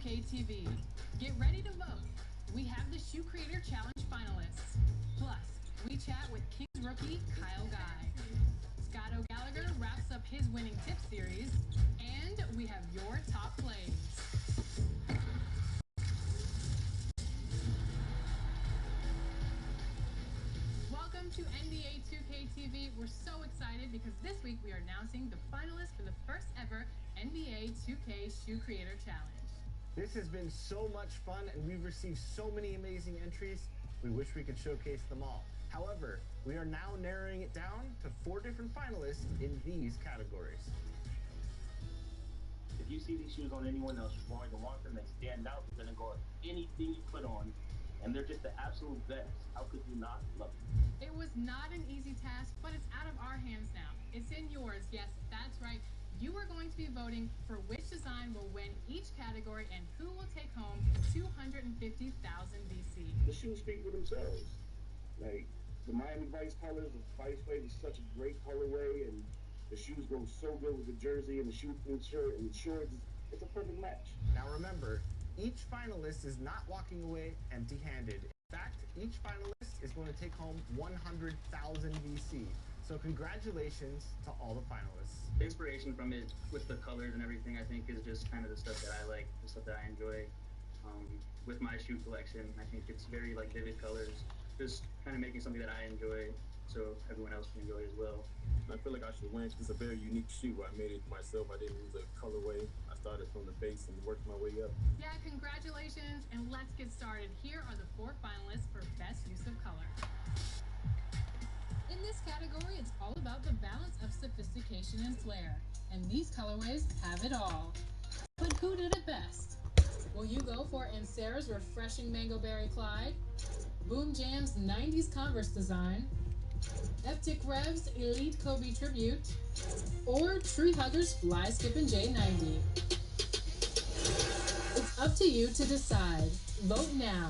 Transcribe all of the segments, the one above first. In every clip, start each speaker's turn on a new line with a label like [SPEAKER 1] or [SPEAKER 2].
[SPEAKER 1] 2K TV. Get ready to vote. We have the Shoe Creator Challenge finalists. Plus, we chat with Kings rookie Kyle Guy. Scott O'Gallagher wraps up his winning tip series, and we have your top plays. Welcome to NBA 2K TV. We're so excited because this week we are announcing the finalists for the first ever NBA 2K Shoe Creator Challenge.
[SPEAKER 2] This has been so much fun, and we've received so many amazing entries. We wish we could showcase them all. However, we are now narrowing it down to 4 different finalists in these categories.
[SPEAKER 3] If you see these shoes on anyone else, you're going to want them. They stand out. They're going to go with anything you put on, and they're just the absolute best. How could you not love them?
[SPEAKER 1] It was not an easy task, but it's out of our hands now. It's in yours. Yes, that's right. You are going to be voting for which design will win each category and who will take home 250,000 VC.
[SPEAKER 4] The shoes speak for themselves. Like, the Miami Vice colors, the Vice Wave is such a great colorway, and the shoes go so good with the jersey and the shirt and the shorts. It's a perfect match.
[SPEAKER 2] Now remember, each finalist is not walking away empty-handed. In fact, each finalist is going to take home 100,000 VC. So congratulations to all the finalists.
[SPEAKER 5] The inspiration from it with the colors and everything, I think, is just kind of the stuff that I like, the stuff that I enjoy. With my shoe collection, I think it's very like vivid colors, just kind of making something that I enjoy so everyone else can enjoy as well.
[SPEAKER 6] I feel like I should win because it's a very unique shoe. I made it myself. I didn't use a colorway. I started from the base and worked my way up.
[SPEAKER 1] Yeah, congratulations, and let's get started. Here are the 4 finalists for Best Use of Color. In this category, it's all about the balance of sophistication and flair, and these colorways have it all. But who did it best? Will you go for Ansara's refreshing Mango Berry Clyde, Boom Jam's 90s Converse design, Eptic Rev's Elite Kobe Tribute, or Tree Huggers Fly Skippin' J90? It's up to you to decide. Vote now.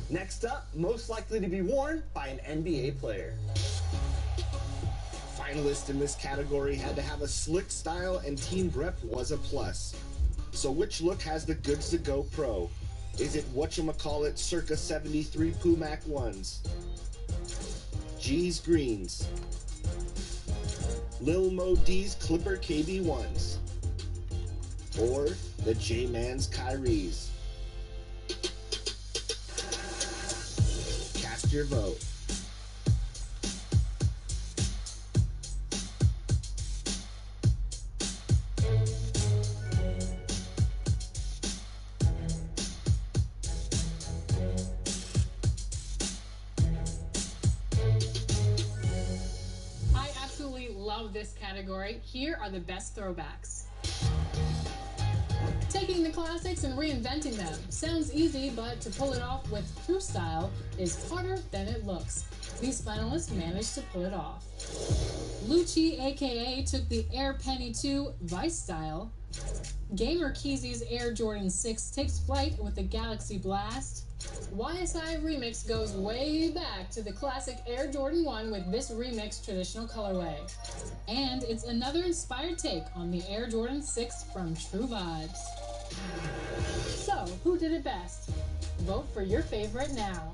[SPEAKER 2] Next up, most likely to be worn by an NBA player. Finalists in this category had to have a slick style, and team rep was a plus. So which look has the goods to go pro? Is it whatchamacallit circa 73 Pumac 1s? G's Greens? Lil Mo D's Clipper KB 1s? Or the J-Man's Kyries? Cast your vote.
[SPEAKER 1] I absolutely love this category. Here are the best throwbacks. Taking the classics and reinventing them. Sounds easy, but to pull it off with true style is harder than it looks. These finalists managed to pull it off. Lucci, aka, took the Air Penny 2 Vice style. Gamer Keezy's Air Jordan 6 takes flight with the Galaxy Blast. YSI Remix goes way back to the classic Air Jordan 1 with this remix traditional colorway. And it's another inspired take on the Air Jordan 6 from True Vibes. So, who did it best? Vote for your favorite now.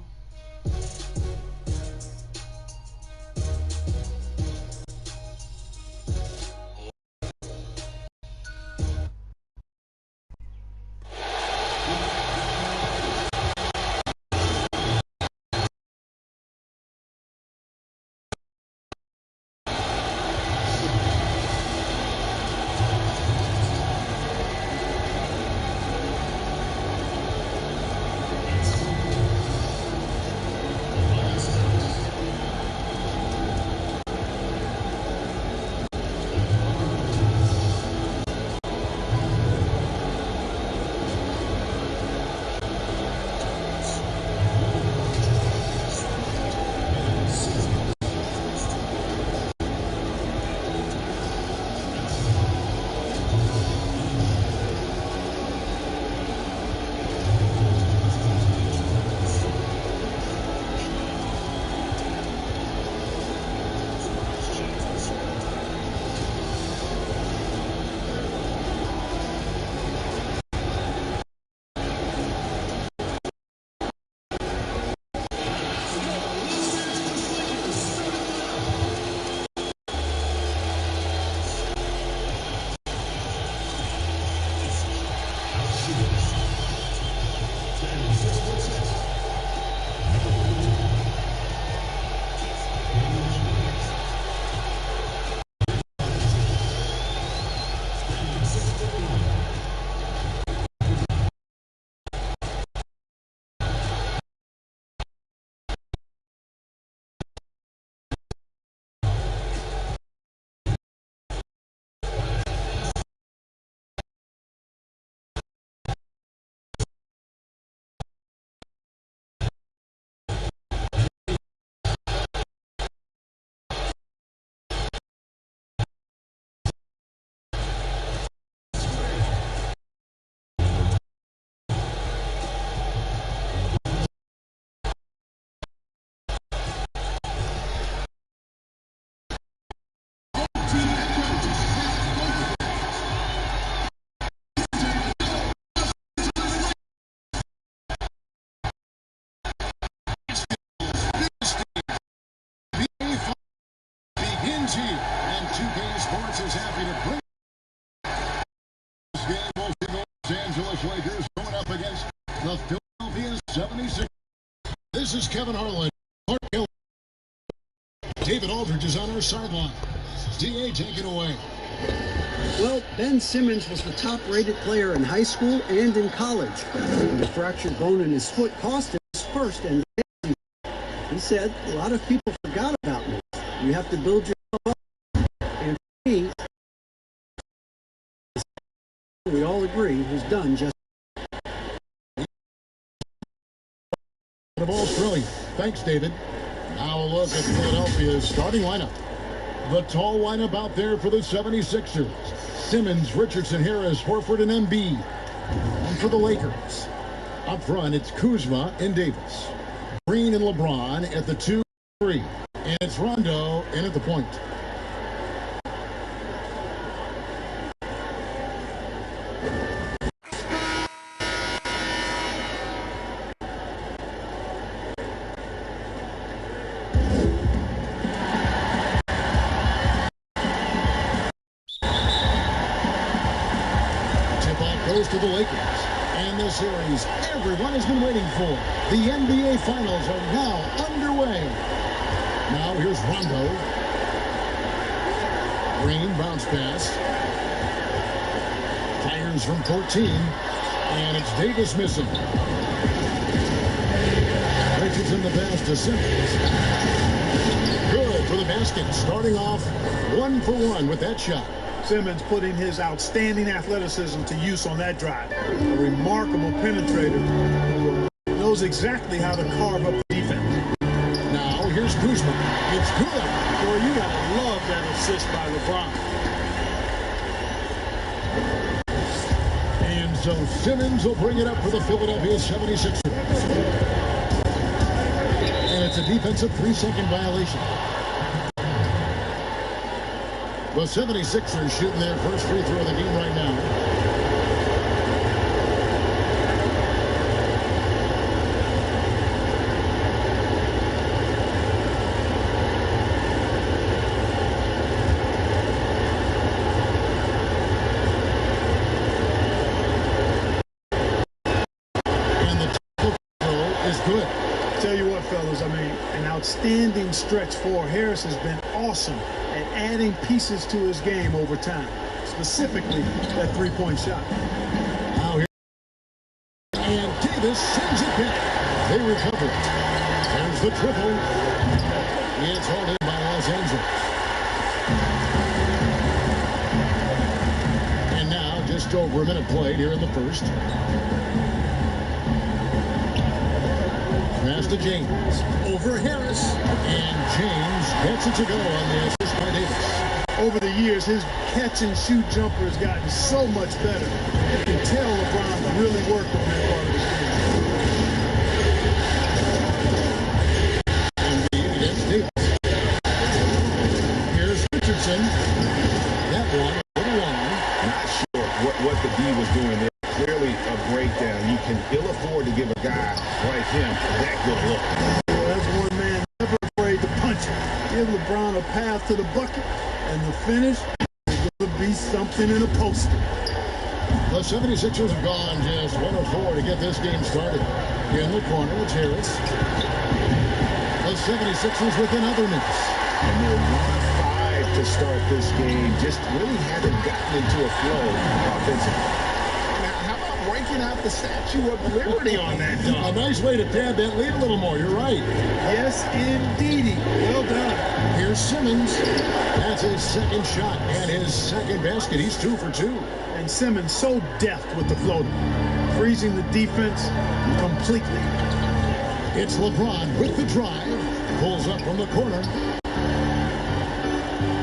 [SPEAKER 7] Simmons here, and 2K Sports is happy to bring this game. We'll see the Los Angeles Lakers going up against the Philadelphia 76ers. This is Kevin Harlan. Clark Hill. David Aldridge is on our sideline. DA, take it away.
[SPEAKER 8] Well, Ben Simmons was the top-rated player in high school and in college. The fractured bone in his foot cost him his first NBA. He said, a lot of people forgot about me. You have to build yourself up. And for me, we all agree, he's done just.
[SPEAKER 7] The ball's brilliant. Thanks, David. Now a look at Philadelphia's starting lineup. The tall lineup out there for the 76ers. Simmons, Richardson, Harris, Horford, and Embiid. And for the Lakers, up front, it's Kuzma and Davis. Green and LeBron at the 2-3. And it's Rondo in at the point. Goes to the Lakers. And the series everyone has been waiting for. The NBA Finals are now underway. Now here's Rondo. Green bounce pass. Fires from 14. And it's Davis missing. Richardson the pass to Simmons. Good for the basket. Starting off 1 for 1 with that shot.
[SPEAKER 9] Simmons putting his outstanding athleticism to use on that drive. A remarkable penetrator who knows exactly how to carve up the defense.
[SPEAKER 7] Now here's Kuzma. It's good.
[SPEAKER 9] Boy, you gotta love that assist by LeBron.
[SPEAKER 7] And so Simmons will bring it up for the Philadelphia 76ers. And it's a defensive 3-second violation. The 76ers shooting their first free throw of the game right now. And the throw is good.
[SPEAKER 9] Tell you what, fellas, I mean, an outstanding stretch for Harris has been awesome at adding pieces to his game over time, specifically that three-point shot.
[SPEAKER 7] Now here, and Davis sends it back. They recover it. There's the triple. It's hauled in by Los Angeles. And now just over a minute played here in the first. Pass to James. Over Harris. And James gets it to go on the assist by Davis.
[SPEAKER 9] Over the years, his catch-and-shoot jumper has gotten so much better. You can tell LeBron really worked on that part of his game.
[SPEAKER 7] Embiid against Davis. Here's Richardson. That one, a little long.
[SPEAKER 10] Not sure what the D was doing there. Clearly a breakdown. You can ill afford to give a guy like him that good look.
[SPEAKER 9] Well, that's one man never afraid to punch it. Give LeBron a path to the bucket, and the finish is going to be something in a poster.
[SPEAKER 7] The 76ers have gone just 1 of 4 to get this game started. In the corner, it's Harris. The 76ers with another miss.
[SPEAKER 10] And they're 1-5 to start this game. Just really haven't gotten into a flow offensively. Breaking out the Statue of Liberty on that dunk.
[SPEAKER 7] A nice way to pad that lead a little more. You're right.
[SPEAKER 9] Yes, indeedy. Well done.
[SPEAKER 7] Here's Simmons. That's his second shot and his second basket. He's 2 for 2.
[SPEAKER 9] And Simmons so deft with the floater, freezing the defense completely.
[SPEAKER 7] It's LeBron with the drive. Pulls up from the corner.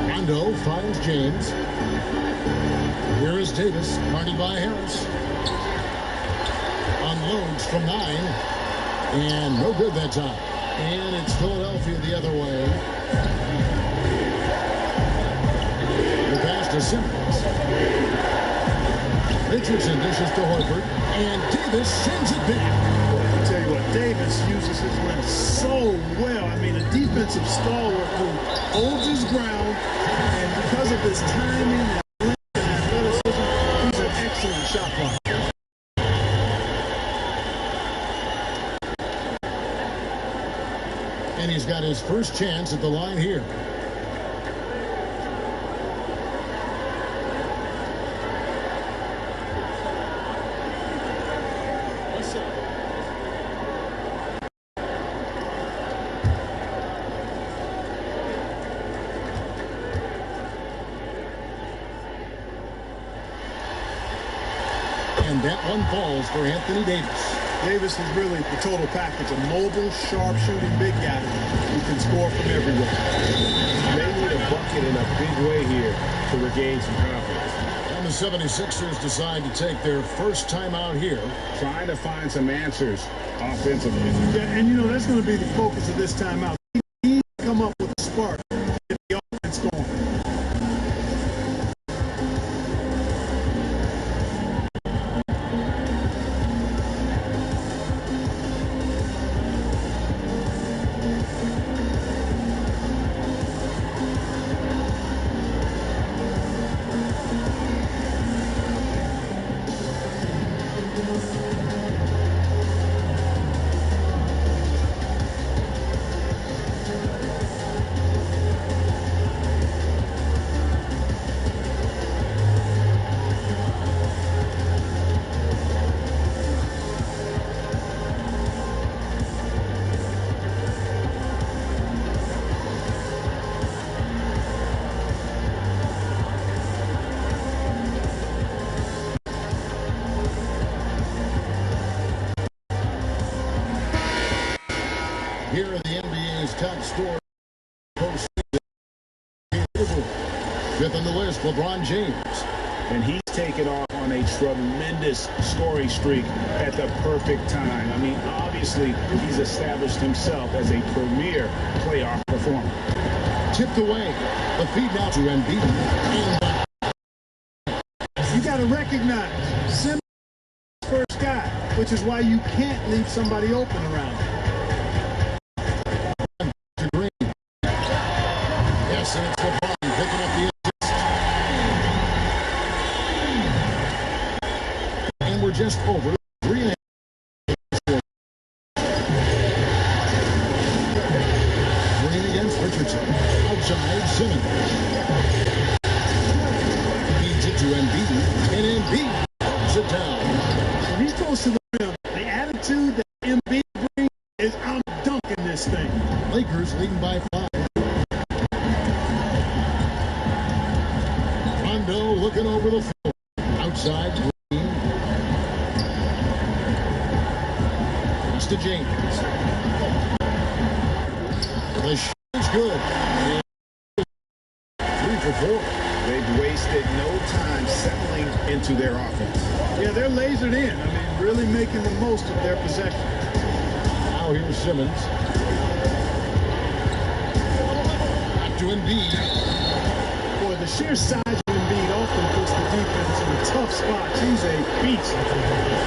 [SPEAKER 7] Rondo finds James. Here is Davis, guarded by Harris. Unloads from 9. And no good that time. And it's Philadelphia the other way. The pass to Simmons. Richardson dishes to Horford. And Davis sends it back.
[SPEAKER 9] I'll tell you what, Davis uses his length so well. I mean, a defensive stalwart who holds his ground, because of his timing and length and athleticism, he's an excellent shot blocker.
[SPEAKER 7] And he's got his first chance at the line here. And that one falls for Anthony Davis.
[SPEAKER 9] Davis is really the total package, a mobile, sharp-shooting big guy who can score from everywhere.
[SPEAKER 10] They need a bucket in a big way here to regain some confidence.
[SPEAKER 7] And the 76ers decide to take their first time out here,
[SPEAKER 10] trying to find some answers offensively.
[SPEAKER 9] Yeah, and you know, that's going to be the focus of this timeout. He needs to come up with a spark to get the offense going.
[SPEAKER 7] Here are the NBA's top scorers postseason. Fifth on the list, LeBron James.
[SPEAKER 10] And he's taken off on a tremendous scoring streak at the perfect time. I mean, obviously, he's established himself as a premier playoff performer.
[SPEAKER 7] Tipped away. The feed now to Embiid.
[SPEAKER 9] You got to recognize Simmons is the first guy, which is why you can't leave somebody open around him.
[SPEAKER 7] Yes, and it's LeBron picking up the assist. And we're just over 3.5. Green against Richardson. Outside, Simmons. Feeds it to Embiid. And Embiid pulls it down.
[SPEAKER 9] When he's close to the rim, the attitude that Embiid brings is, I'm dunking this thing.
[SPEAKER 7] Lakers leading by 5. Rondo looking over the floor. Outside, Green. Pass to James. The shot is good. 3 for 4.
[SPEAKER 10] They've wasted no time settling into their offense.
[SPEAKER 9] Yeah, they're lasered in. I mean, really making the most of their possession.
[SPEAKER 7] Now here's Simmons. Back to Embiid.
[SPEAKER 9] Boy, the sheer size of Embiid often puts the defense in tough spots. He's a beast.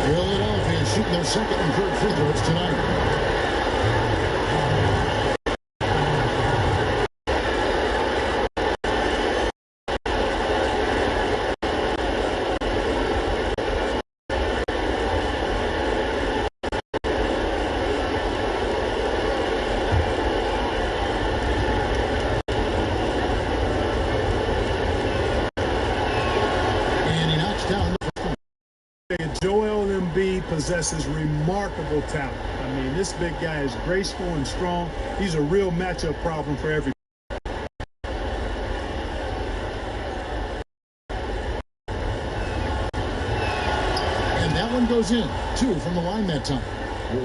[SPEAKER 7] Philadelphia shooting their second and third free throws tonight.
[SPEAKER 9] Joel Embiid possesses remarkable talent. I mean, this big guy is graceful and strong. He's a real matchup problem for everybody.
[SPEAKER 7] And that one goes in. 2 from the line that time.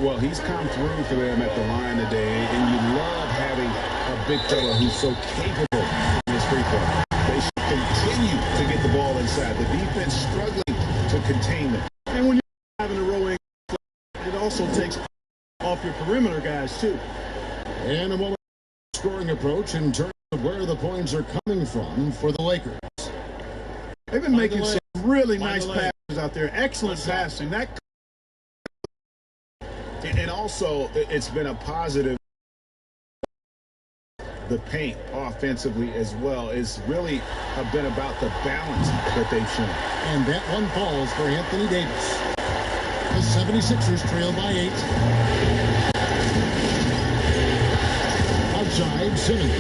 [SPEAKER 10] Well, he's come through for them at the line today, and you love having a big fella who's so capable in his free throw. They should continue to get the ball inside. The defense struggling to contain them.
[SPEAKER 9] And when you're having a rowing, it also takes off your perimeter guys, too.
[SPEAKER 7] And a moment scoring approach in terms of where the points are coming from for the Lakers.
[SPEAKER 9] They've been making some really nice passes out there. Excellent passing.
[SPEAKER 10] And also, it's been a positive. the paint offensively as well. It's really been about the balance that they've shown.
[SPEAKER 7] And that one falls for Anthony Davis. The 76ers trail by 8. Outside, Simmons.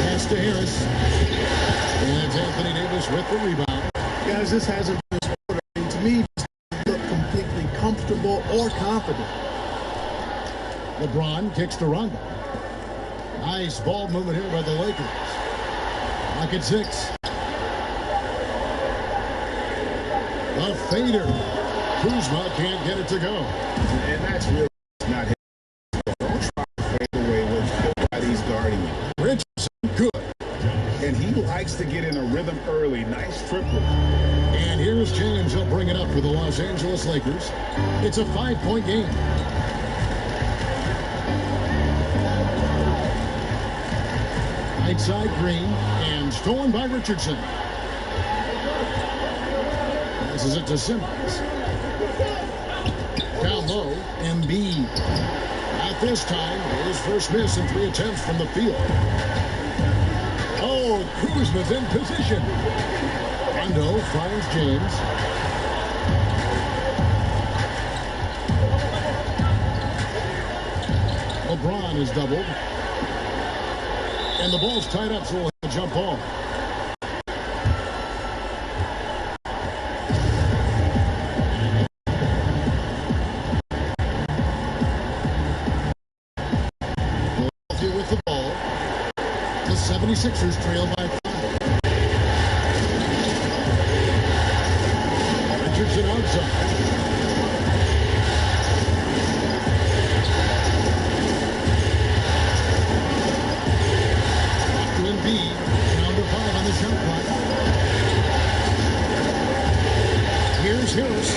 [SPEAKER 7] Pass to Harris. And it's Anthony Davis with the rebound.
[SPEAKER 9] Guys, this hasn't been a sport. I mean, to me, just look completely comfortable or confident.
[SPEAKER 7] LeBron kicks to Rondo. Nice ball movement here by the Lakers. Lock at 6. A fader. Kuzma can't get it to go.
[SPEAKER 10] And that's really not his. Don't try to fade away when nobody's guarding you.
[SPEAKER 7] Richardson, good.
[SPEAKER 10] And he likes to get in a rhythm early. Nice triple.
[SPEAKER 7] And here's James. He'll bring it up for the Los Angeles Lakers. It's a 5-point game. Right side Green, and stolen by Richardson. Passes it to Simmons. Down low, Embiid. At this time, his first miss in 3 attempts from the field. Oh, Kuzma's in position. Rondo finds James. LeBron is doubled. And the ball's tied up, so we'll have a jump ball. Philadelphia with the ball. The 76ers trail by 5. Richardson outside. Down to 5 on the shot clock. Here's Harris.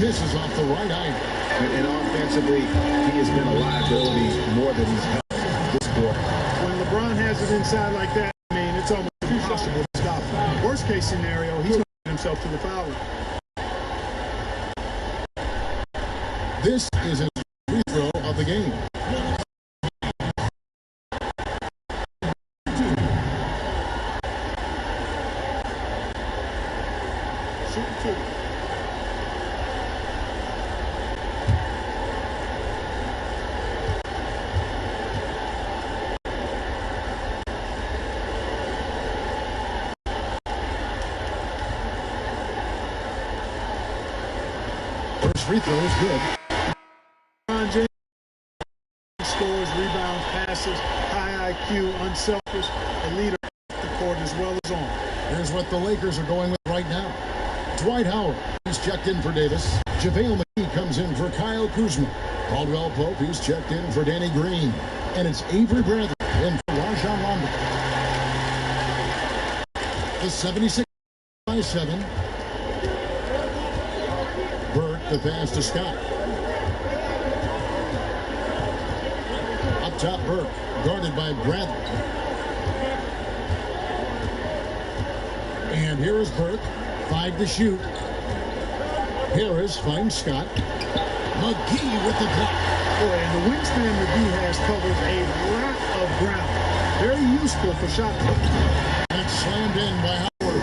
[SPEAKER 7] Misses off the right eye.
[SPEAKER 10] And offensively, he has been a liability more than he's helped this quarter.
[SPEAKER 9] When LeBron has it inside like that, I mean, it's almost impossible to stop him. Worst case scenario, he's going to get himself to the foul line.
[SPEAKER 7] This is his free throw of the game. First free throw is good.
[SPEAKER 9] LeBron James scores, rebounds, passes, high IQ, unselfish, a leader off the court as well as on.
[SPEAKER 7] Here's what the Lakers are going with right now. Dwight Howard, he's checked in for Davis. JaVale McGee comes in for Kyle Kuzma. Caldwell Pope, he's checked in for Danny Green. And it's Avery Bradley in for Rajon Rondo. The 76 by 7. Burke, the pass to Scott. Up top, Burke, guarded by Bradley. And here is Burke. 5 to shoot. Harris finds Scott. McGee with the block.
[SPEAKER 9] Boy, and the wingspan McGee has covers a lot of ground. Very useful for shot clock.
[SPEAKER 7] That's slammed in by Howard.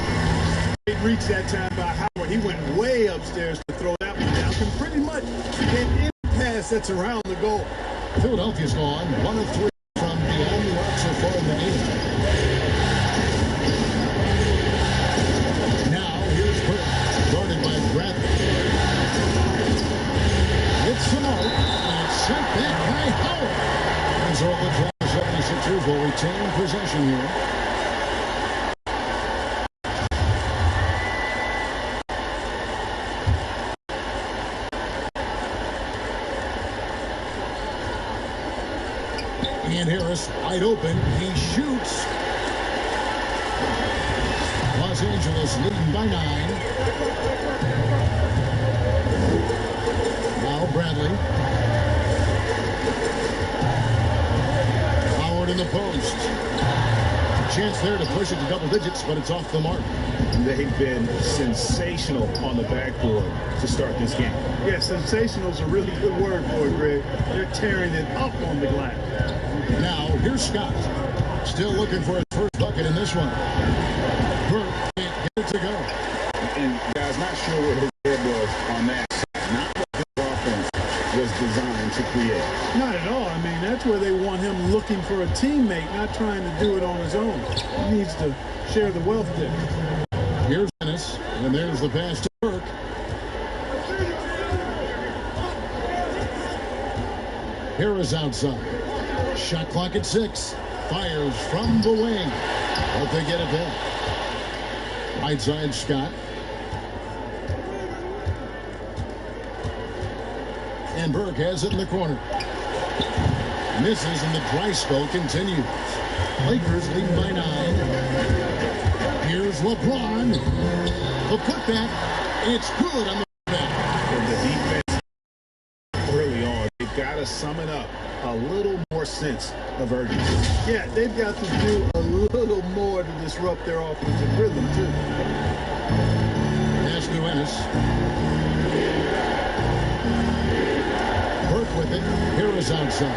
[SPEAKER 9] It reached that time by Howard. He went way upstairs to throw that one down. Can pretty much get any pass that's around the goal.
[SPEAKER 7] Philadelphia's gone 1 of 3 from beyond the arc so far in the game. Guarded by Bradley. It's the mark, and it's sent back by Howard. As all the 76ers will retain possession here. And Harris wide open. He shoots. Los Angeles leading by 9. Now Bradley. Howard in the post. Chance there to push it to double digits, but it's off the mark.
[SPEAKER 10] They've been sensational on the backboard to start this game.
[SPEAKER 9] Yeah, sensational is a really good word for it, Greg. They're tearing it up on the glass.
[SPEAKER 7] Now, here's Scott. Still looking for his first bucket in this one. Burke can't get it to go.
[SPEAKER 10] And guys, not sure what his head was on that side. Not what this offense was designed to create.
[SPEAKER 9] Not at all. I mean, that's where they want him looking for a teammate, not trying to do it on his own. He needs to share the wealth there.
[SPEAKER 7] Here's Ennis, and there's the pass to Burke. Harris outside. Shot clock at 6. Fires from the wing. But they get it back. Right side, Scott. And Burke has it in the corner. Misses, and the dry spell continues. Lakers lead by 9. Here's LeBron. The putback. It's good on the back.
[SPEAKER 10] And the defense early on, they've got to sum it up. A little more sense of urgency.
[SPEAKER 9] Yeah, they've got to do a little more to disrupt their offensive rhythm, too.
[SPEAKER 7] Pass to Ennis. Burke with it. Harris outside.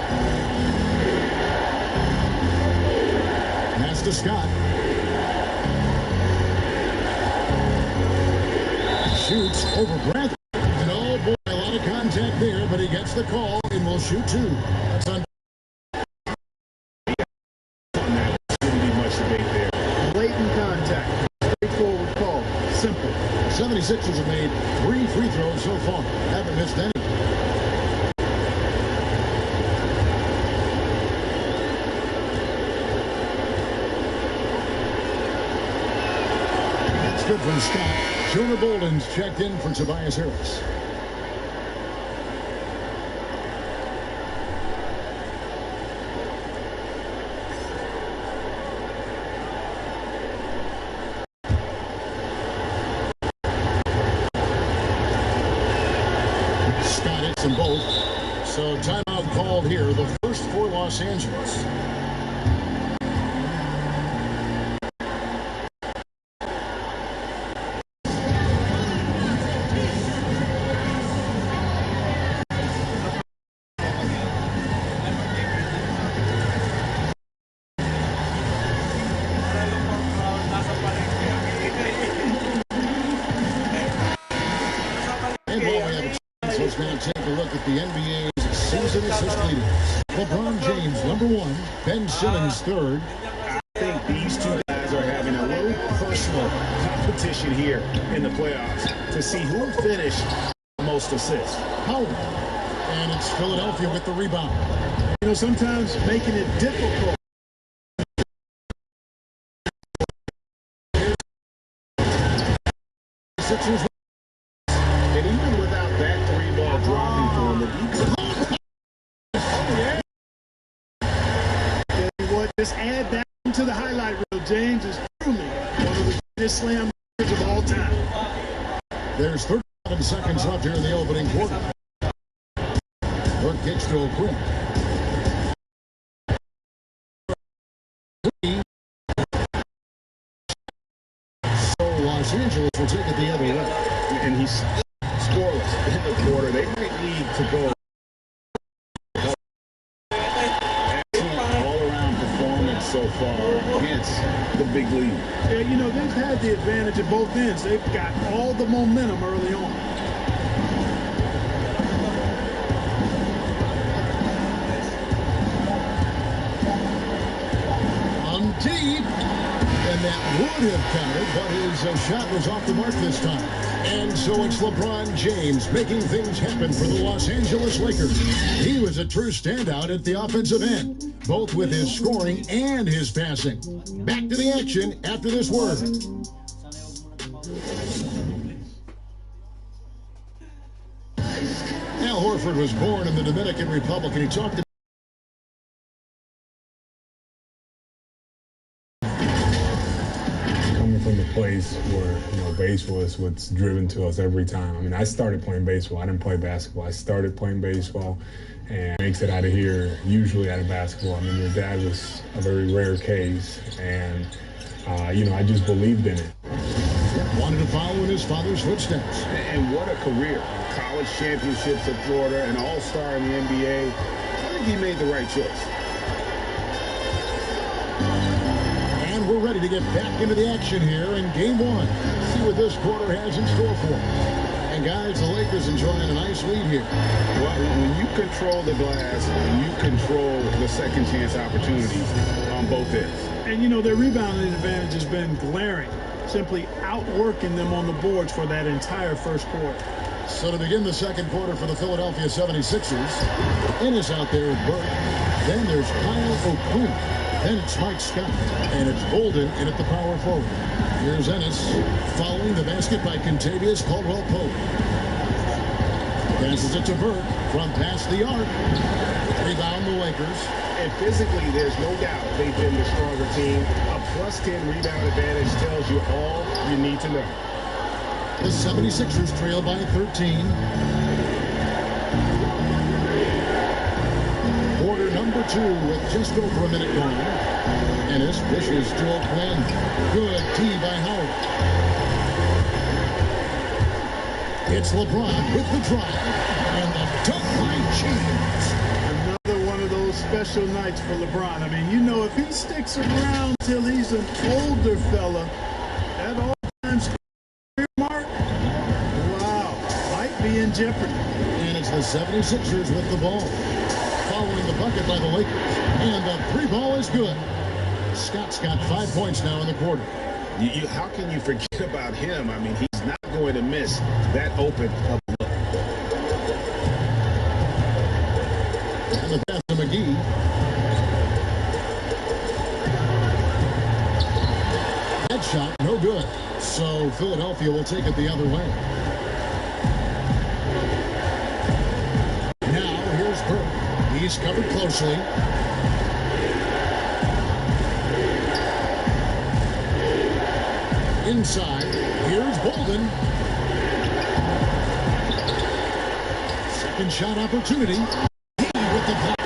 [SPEAKER 7] Pass to Scott. Shoots over Bradley. And oh boy, a lot of contact there, but he gets the call and will shoot 2. That's on.
[SPEAKER 10] Shouldn't be much debate there.
[SPEAKER 9] Blatant contact. Straightforward call. Simple.
[SPEAKER 7] 76ers have made 3 free throws so far. Haven't missed any. That's good from Scott. Jonah Bolden's checked in for Tobias Harris. Scott hits them both. So timeout called here. The first for Los Angeles. Let's now take a look at the NBA's season assist leaders. LeBron James, number 1. Ben Simmons, 3rd.
[SPEAKER 10] I think these two guys are having a little personal competition here in the playoffs to see who finished the most assists.
[SPEAKER 7] Howard. And it's Philadelphia with the rebound.
[SPEAKER 9] You know, sometimes making it difficult.
[SPEAKER 7] Sixers.
[SPEAKER 10] And even without that 3-ball dropping for him, the defense.
[SPEAKER 9] Tell you what, just add that to the highlight reel. James is truly one of the greatest slam dunkers of all time.
[SPEAKER 7] There's 37 seconds left here in the opening quarter. Burke kicks to O'Quinn. So Los Angeles will take it the other way.
[SPEAKER 10] And he's scoreless in the quarter. They might need to go. Excellent all-around performance so far against the big lead.
[SPEAKER 9] Yeah, you know, they've had the advantage at both ends. They've got all the momentum early on.
[SPEAKER 7] On deep. And that would have counted, but his shot was off the mark this time. And so it's LeBron James making things happen for the Los Angeles Lakers. He was a true standout at the offensive end, both with his scoring and his passing. Back to the action after this word. Al Horford was born in the Dominican Republic, and he talked about
[SPEAKER 11] from the place where, you know, baseball is what's driven to us every time. I mean, I started playing baseball. I didn't play basketball. I started playing baseball and makes it out of here, usually out of basketball. I mean, your dad was a very rare case, and, you know, I just believed in it.
[SPEAKER 7] Wanted to follow in his father's footsteps.
[SPEAKER 10] And what a career. College championships at Florida, an all-star in the NBA. I think he made the right choice.
[SPEAKER 7] ready to get back into the action here in game one. See what this quarter has in store for them. And guys, the Lakers enjoying a nice lead here.
[SPEAKER 10] Well, when you control the glass, you control the second chance opportunities on both ends.
[SPEAKER 9] And, you know, their rebounding advantage has been glaring, simply outworking them on the boards for that entire first quarter.
[SPEAKER 7] So to begin the second quarter for the Philadelphia 76ers, Ennis out there with Burke. Then there's Kyle O'Quinn. Then it's Mike Scott. And it's Bolden in at the power forward. Here's Ennis following the basket by Kentavious Caldwell-Pope. Passes it to Burke from past the arc. Rebound the Lakers.
[SPEAKER 10] And physically, there's no doubt they've been the stronger team. A plus 10 rebound advantage tells you all you need to know.
[SPEAKER 7] The 76ers trail by 13. Quarter number 2 with just over a minute gone. Ennis dishes to O'Quinn. Good D by Howard. It's LeBron with the drive. And the dunk by James.
[SPEAKER 9] Another one of those special nights for LeBron. I mean, you know, if he sticks around till he's an older fella, at all times, mark, wow, might be in jeopardy.
[SPEAKER 7] And it's the 76ers with the ball. Following the bucket by the Lakers. And the three ball is good. Scott's got 5 points now in the quarter.
[SPEAKER 10] How can you forget about him? I mean, he's not going to miss that open up look.
[SPEAKER 7] And the pass to McGee. That shot, no good. So Philadelphia will take it the other way. Now here's Burke. He's covered closely. Inside, here's Bolden. Second shot opportunity. He with the block.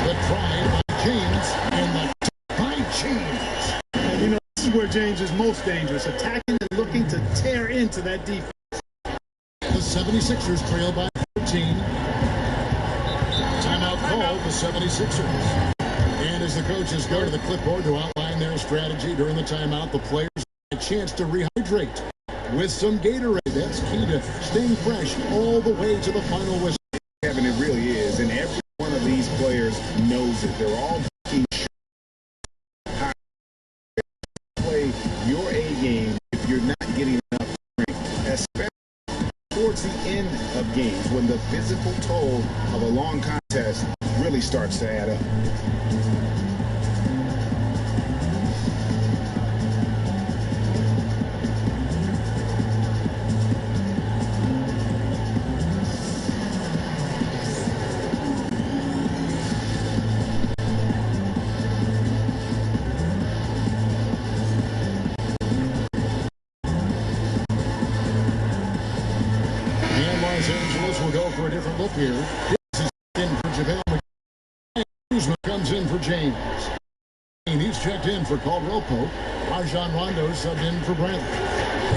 [SPEAKER 7] The try by James and the by James.
[SPEAKER 9] And you know, this is where James is most dangerous, attacking and looking to tear into that defense.
[SPEAKER 7] The 76ers trail by 13. Timeout called the 76ers. And as the coaches go to the clipboard to outline their strategy during the timeout, the players have a chance to rehydrate with some Gatorade. That's key to staying fresh all the way to the final whistle.
[SPEAKER 10] Kevin, it really is. And every one of these players knows it. They're all making sure how to play your A game if you're not getting enough drink, especially towards the end of games when the physical toll of a long contest really starts to add up.
[SPEAKER 7] Will go for a different look here. This is in for JaVale McGee. Kuzma comes in for James. He's checked in for Caldwell-Pope. Rajon Rondo subbed in for Brantley.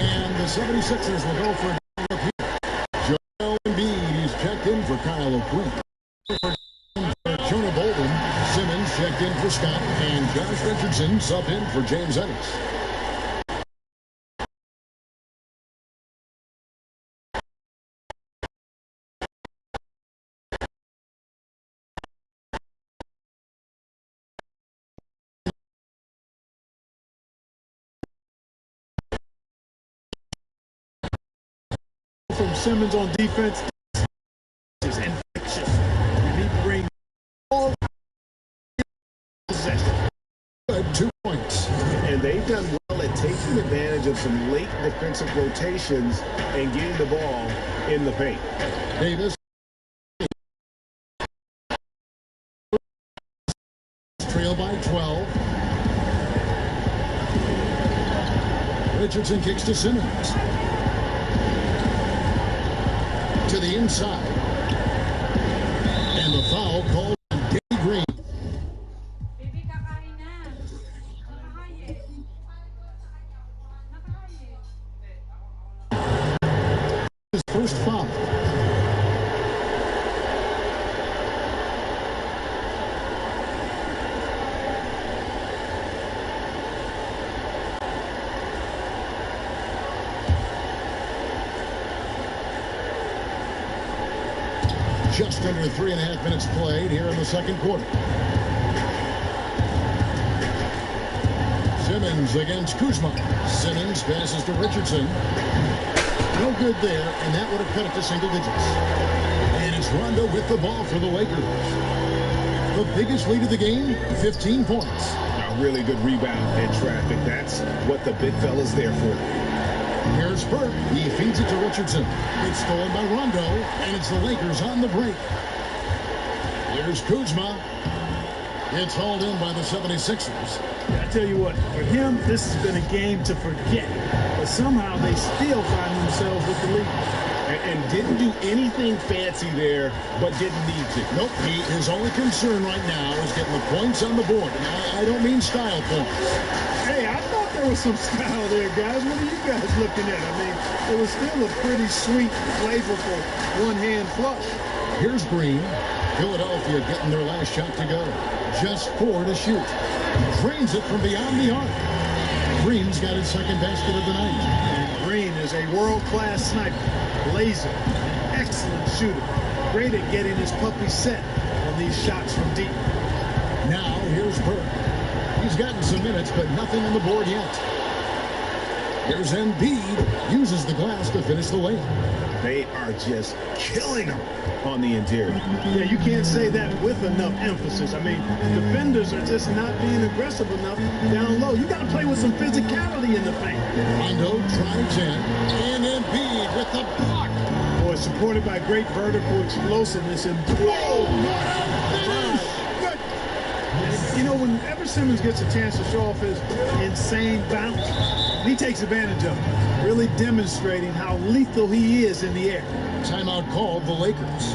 [SPEAKER 7] And the 76ers will go for a different look here. Joel Embiid, he's checked in for Kyle O'Quinn. For Jonah Bolden, Simmons checked in for Scott. And Josh Richardson subbed in for James Ennis.
[SPEAKER 9] From Simmons on defense is infectious. And he brings all possession.
[SPEAKER 7] 2 points.
[SPEAKER 10] And they've done well at taking advantage of some late defensive rotations and getting the ball in the paint.
[SPEAKER 7] Davis. Trail by 12. Richardson kicks to Simmons. To the inside. And the foul called on Danny Green. His first foul. Just under 3.5 minutes played here in the second quarter. Simmons against Kuzma. Simmons passes to Richardson. No good there, and that would have cut it to single digits. And it's Rondo with the ball for the Lakers. The biggest lead of the game, 15 points.
[SPEAKER 10] A really good rebound in traffic. That's what the big fella's there for.
[SPEAKER 7] Here's Burke. He feeds it to Richardson. It's stolen by Rondo, and it's the Lakers on the break. Here's Kuzma. It's hauled in by the 76ers.
[SPEAKER 9] I tell you what, for him, this has been a game to forget. But somehow they still find themselves with the lead.
[SPEAKER 10] And didn't do anything fancy there, but didn't need to.
[SPEAKER 7] Nope, his only concern right now is getting the points on the board. And I don't mean style points.
[SPEAKER 9] Hey, I thought there was some style there, guys. What are you guys looking at? I mean, it was still a pretty sweet, flavorful one-hand flush.
[SPEAKER 7] Here's Green. Philadelphia getting their last shot to go. Just 4 to shoot. Drains it from beyond the arc. Green's got his second basket of the night.
[SPEAKER 9] And Green is a world-class sniper. Laser. Excellent shooter. Great at getting his puppy set on these shots from deep.
[SPEAKER 7] Now, here's Burke. He's gotten some minutes, but nothing on the board yet. Here's Embiid. Uses the glass to finish the lane.
[SPEAKER 10] They are just killing them on the interior.
[SPEAKER 9] Yeah, you can't say that with enough emphasis. I mean, defenders are just not being aggressive enough down low. You got to play with some physicality in the paint.
[SPEAKER 7] Rondo drives in, and Embiid with the block.
[SPEAKER 9] Boy, supported by great vertical explosiveness. And whoa, what a finish! Good. And, you know, whenever Simmons gets a chance to show off his insane bounce, he takes advantage of it, really demonstrating how lethal he is in the air.
[SPEAKER 7] Timeout called the Lakers.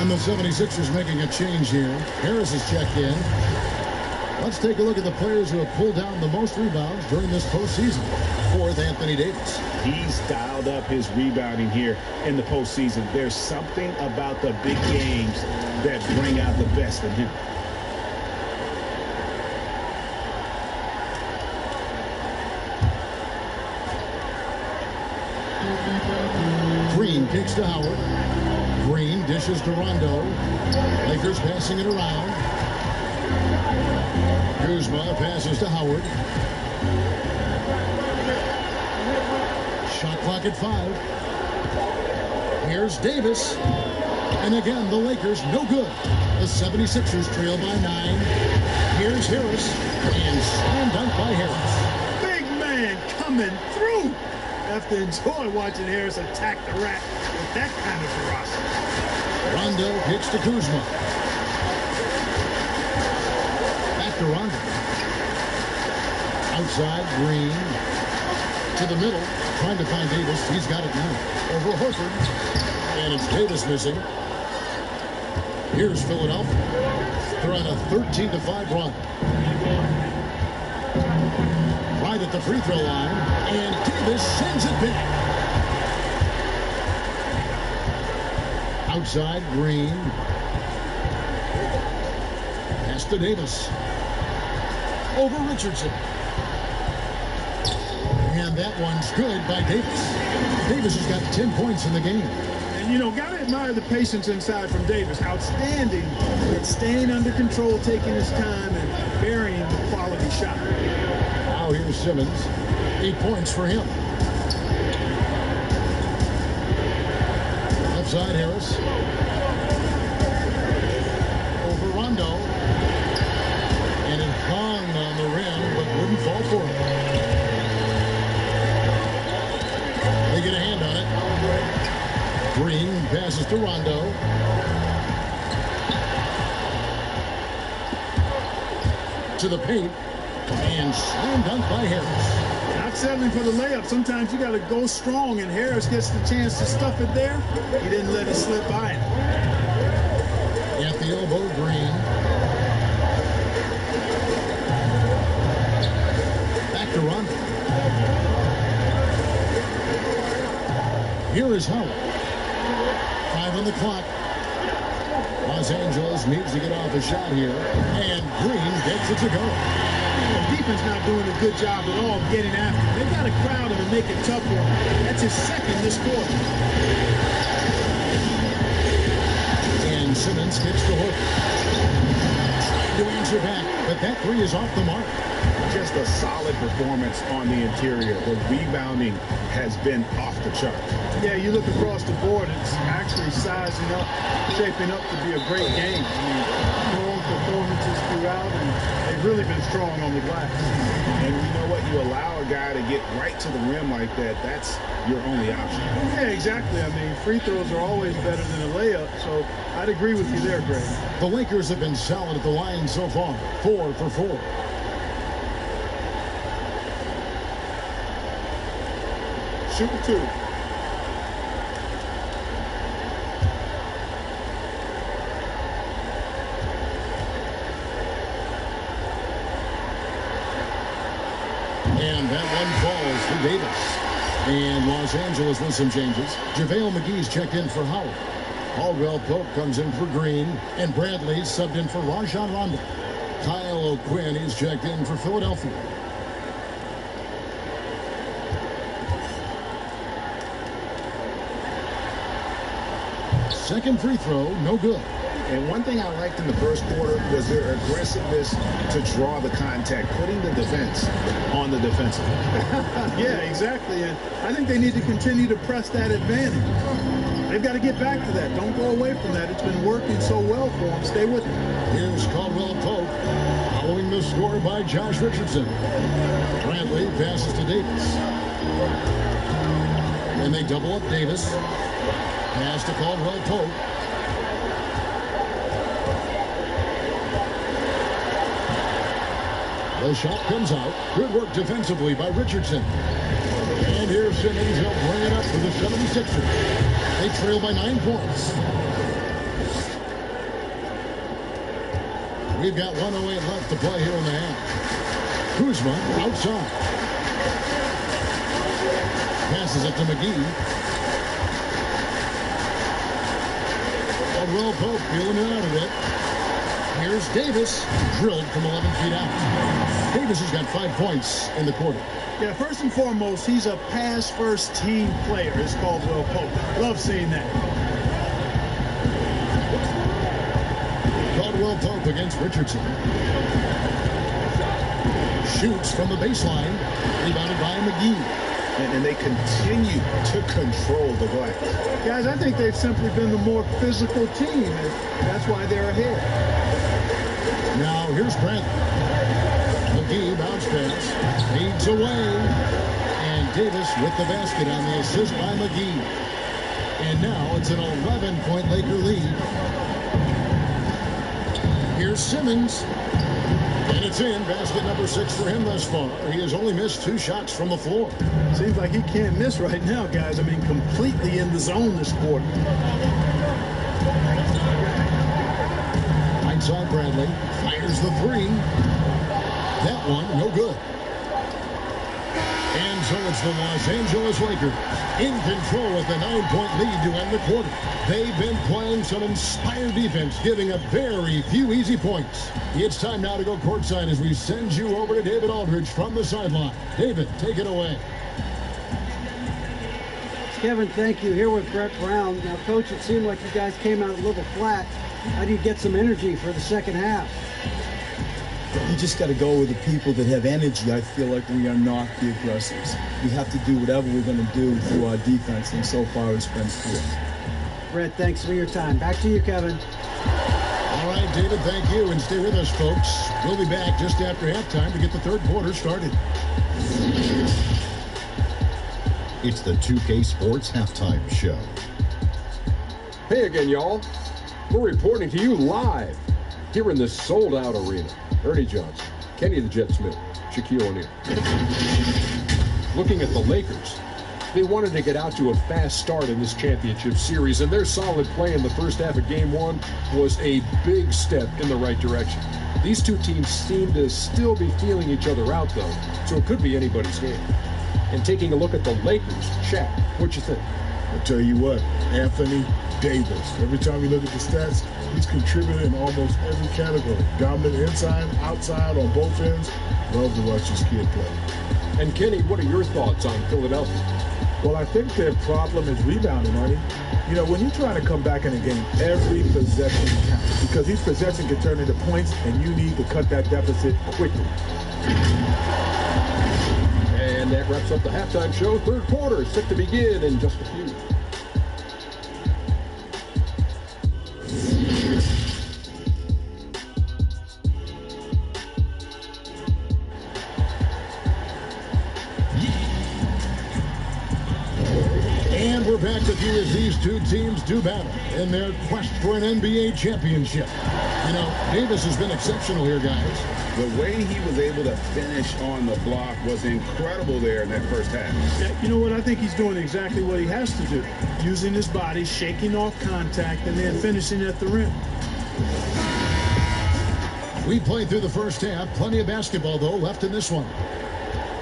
[SPEAKER 7] The 76ers making a change here. Harris has checked in. Let's take a look at the players who have pulled down the most rebounds during this postseason. Fourth, Anthony Davis.
[SPEAKER 10] He's dialed up his rebounding here in the postseason. There's something about the big games that bring out the best in him.
[SPEAKER 7] Green kicks to Howard. Green dishes to Rondo. Lakers passing it around. Kuzma passes to Howard. Shot clock at 5. Here's Davis. And again, the Lakers no good. The 76ers trail by 9. Here's Harris. And slam dunk by Harris.
[SPEAKER 9] Big man coming through. I have to enjoy watching Harris attack the rack with that kind of ferocity.
[SPEAKER 7] Rondo kicks to Kuzma. Back to Rondo. Outside, Green. To the middle, trying to find Davis. He's got it now. Over Horford. And it's Davis missing. Here's Philadelphia. They're on a 13-5 run. Right at the free throw line. And Davis sends it back. Outside, Green. Pass to Davis. Over Richardson. And that one's good by Davis. Davis has got 10 points in the game.
[SPEAKER 9] And, you know, got to admire the patience inside from Davis. Outstanding at staying under control, taking his time, and burying the quality shot.
[SPEAKER 7] Now here's Simmons. 8 points for him. left side, Harris. Over Rondo. And it hung on the rim, but wouldn't fall for it. They get a hand on it. Green passes to Rondo. To the paint. And slam dunk by Harris.
[SPEAKER 9] Not settling for the layup. Sometimes you got to go strong, and Harris gets the chance to stuff it there. He didn't let it slip by him.
[SPEAKER 7] At the elbow, Green. Back to Rondo. Here is Howard. 5 on the clock. Los Angeles needs to get off a shot here, and Green gets it to go.
[SPEAKER 9] The defense not doing a good job at all getting after him. They've got to crowd him and make it tough for him. That's his second this quarter.
[SPEAKER 7] And Simmons gets the hook. Trying to answer back, but that three is off the mark.
[SPEAKER 10] Just a solid performance on the interior. The rebounding has been off the chart.
[SPEAKER 9] Yeah, you look across the board, it's actually sizing up, shaping up to be a great game. I mean, strong performances throughout, and they've really been strong on the glass.
[SPEAKER 10] And you know what? You allow a guy to get right to the rim like that, that's your only option.
[SPEAKER 9] Yeah, exactly. I mean, free throws are always better than a layup, so I'd agree with you there, Greg.
[SPEAKER 7] The Lakers have been solid at the line so far, 4 for 4.
[SPEAKER 9] Shoot 2.
[SPEAKER 7] And that one falls to Davis. And Los Angeles with some changes. JaVale McGee's checked in for Howard. Caldwell Pope comes in for Green. And Bradley subbed in for Rajon Rondo. Kyle O'Quinn is checked in for Philadelphia. Second free throw, no good.
[SPEAKER 10] And one thing I liked in the first quarter was their aggressiveness to draw the contact, putting the defense on the defensive.
[SPEAKER 9] Yeah, exactly. And I think they need to continue to press that advantage. They've got to get back to that. Don't go away from that. It's been working so well for them. Stay with it.
[SPEAKER 7] Here's Caldwell Pope, following the score by Josh Richardson. Bradley passes to Davis. And they double up Davis. Pass to Caldwell Pope. The shot comes out. Good work defensively by Richardson. And here's Simmons. He'll bring it up for the 76ers. They trail by 9 points. We've got 1:08 left to play here in the half. Kuzma outside. Passes it to McGee. Caldwell Pope feeling it out of it. Here's Davis, drilled from 11 feet out. Davis has got 5 points in the quarter.
[SPEAKER 9] Yeah, first and foremost, he's a pass-first team player, is Caldwell Pope. Love seeing that.
[SPEAKER 7] Caldwell Pope against Richardson. Shoots from the baseline, rebounded by McGee.
[SPEAKER 10] And they continue to control the glass.
[SPEAKER 9] Guys, I think they've simply been the more physical team, and that's why they're ahead.
[SPEAKER 7] Now, here's Brent. McGee bounce pass, fades away, and Davis with the basket on the assist by McGee. And now it's an 11-point Laker lead. Here's Simmons. And it's in. Basket number 6 for him thus far. He has only missed 2 shots from the floor.
[SPEAKER 9] Seems like he can't miss right now, guys. I mean, completely in the zone this quarter.
[SPEAKER 7] Right side, Bradley fires the 3. That one, no good. And so it's the Los Angeles Lakers in control with a 9-point lead to end the quarter. They've been playing some inspired defense, giving up very few easy points. It's time now to go courtside as we send you over to David Aldridge from the sideline. David, take it away.
[SPEAKER 8] Kevin, thank you. Here with Brett Brown. Now, Coach, it seemed like you guys came out a little flat. How do you get some energy for the second half?
[SPEAKER 12] You just got to go with the people that have energy. I feel like we are not the aggressors. We have to do whatever we're going to do through our defense, and so far it's been poor.
[SPEAKER 8] Brett, thanks for your time. Back to you, Kevin.
[SPEAKER 7] All right, David, thank you. And stay with us, folks. We'll be back just after halftime to get the third quarter started.
[SPEAKER 13] It's the 2K Sports Halftime Show.
[SPEAKER 14] Hey again, y'all. We're reporting to you live here in this sold-out arena. Ernie Johnson, Kenny the Jet Smith, Shaquille O'Neal. Looking at the Lakers, they wanted to get out to a fast start in this championship series, and their solid play in the first half of Game 1 was a big step in the right direction. These two teams seem to still be feeling each other out, though, so it could be anybody's game. And taking a look at the Lakers, Shaq, what you think?
[SPEAKER 9] I'll tell you what, Anthony Davis. Every time you look at the stats, he's contributing in almost every category. Dominant inside, outside, on both ends. Love to watch this kid play.
[SPEAKER 14] And Kenny, what are your thoughts on Philadelphia?
[SPEAKER 9] Well, I think their problem is rebounding, Arnie. You know, when you're trying to come back in a game, every possession counts. Because each possession can turn into points, and you need to cut that deficit quickly.
[SPEAKER 14] And that wraps up the halftime show. Third quarter set to begin in just a few.
[SPEAKER 7] And we're back with you as these two teams do battle in their quest for an NBA championship. You know, Davis has been exceptional here, guys.
[SPEAKER 10] The way he was able to finish on the block was incredible there in that first half.
[SPEAKER 9] Yeah, you know what? I think he's doing exactly what he has to do. Using his body, shaking off contact, and then finishing at the rim.
[SPEAKER 7] We played through the first half. Plenty of basketball, though, left in this one.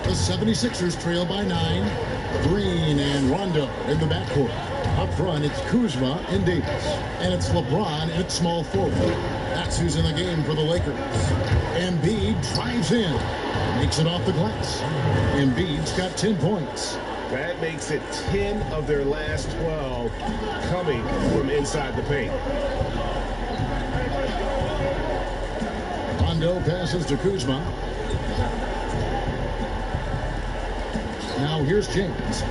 [SPEAKER 7] The 76ers trail by 9. Green and Rondo in the backcourt. Up front, it's Kuzma and Davis. And it's LeBron at small forward. That's who's in the game for the Lakers. Embiid drives in. Makes it off the glass. Embiid's got 10 points.
[SPEAKER 10] That makes it 10 of their last 12 coming from inside the paint.
[SPEAKER 7] Rondo passes to Kuzma. Now here's James.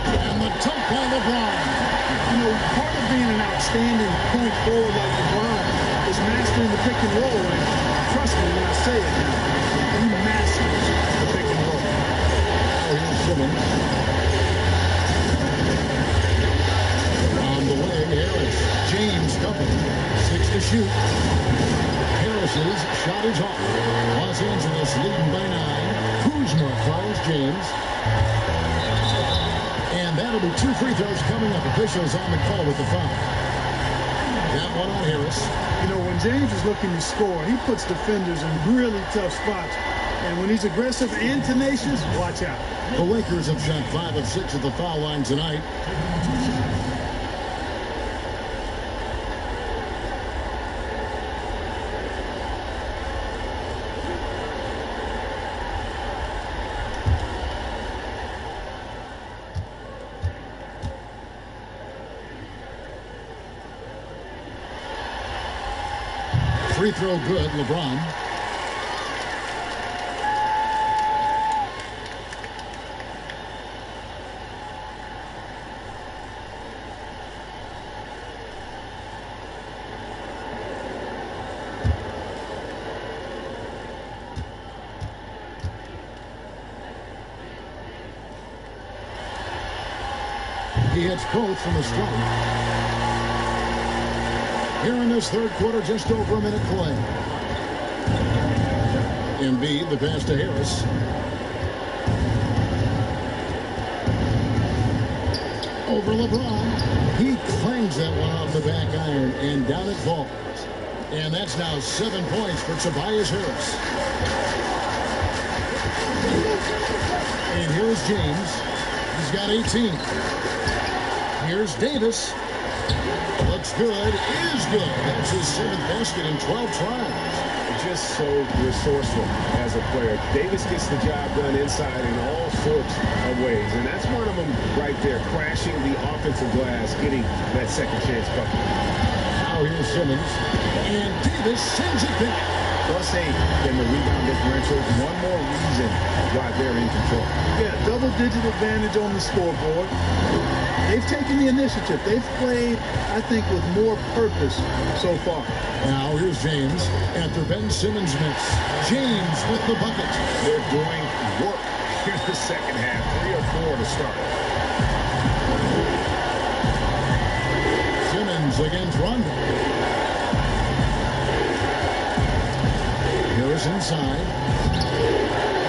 [SPEAKER 7] And the dunk by LeBron.
[SPEAKER 9] You know, part of being an outstanding point forward like LeBron is mastering the pick and roll. And trust me when I say it now, he masters the pick and roll.
[SPEAKER 7] Here's Simmons. On the way, Harris. James covered. 6 to shoot. Harris's shot is off. Los Angeles leading by 9. Kuzma fouls James. And that'll be 2 free throws coming up. Officials on the call with the foul. That one on Harris.
[SPEAKER 9] You know, when James is looking to score, he puts defenders in really tough spots. And when he's aggressive and tenacious, watch out.
[SPEAKER 7] The Lakers have shot 5 of 6 at the foul line tonight. Free throw good, LeBron. He hits both from the stripe. Here in this third quarter, just over a minute play. Embiid, the pass to Harris. Over LeBron. He clangs that one off the back iron, and down it falls. And that's now 7 points for Tobias Harris. And here's James. He's got 18. Here's Davis. Looks good, is good. That's his 7th basket in 12 tries.
[SPEAKER 10] Just so resourceful as a player. Davis gets the job done inside in all sorts of ways. And that's one of them right there, crashing the offensive glass, getting that second chance bucket.
[SPEAKER 7] Now here's Simmons. And Davis sends it back.
[SPEAKER 10] +8 in the rebound differential. One more reason why they're in control.
[SPEAKER 9] Yeah, double-digit advantage on the scoreboard. They've taken the initiative. They've played, I think, with more purpose so far.
[SPEAKER 7] Now here's James after Ben Simmons miss. James with the bucket.
[SPEAKER 10] They're doing work in the second half. 3 or 4 to start.
[SPEAKER 7] Simmons against Rondo. Harris inside.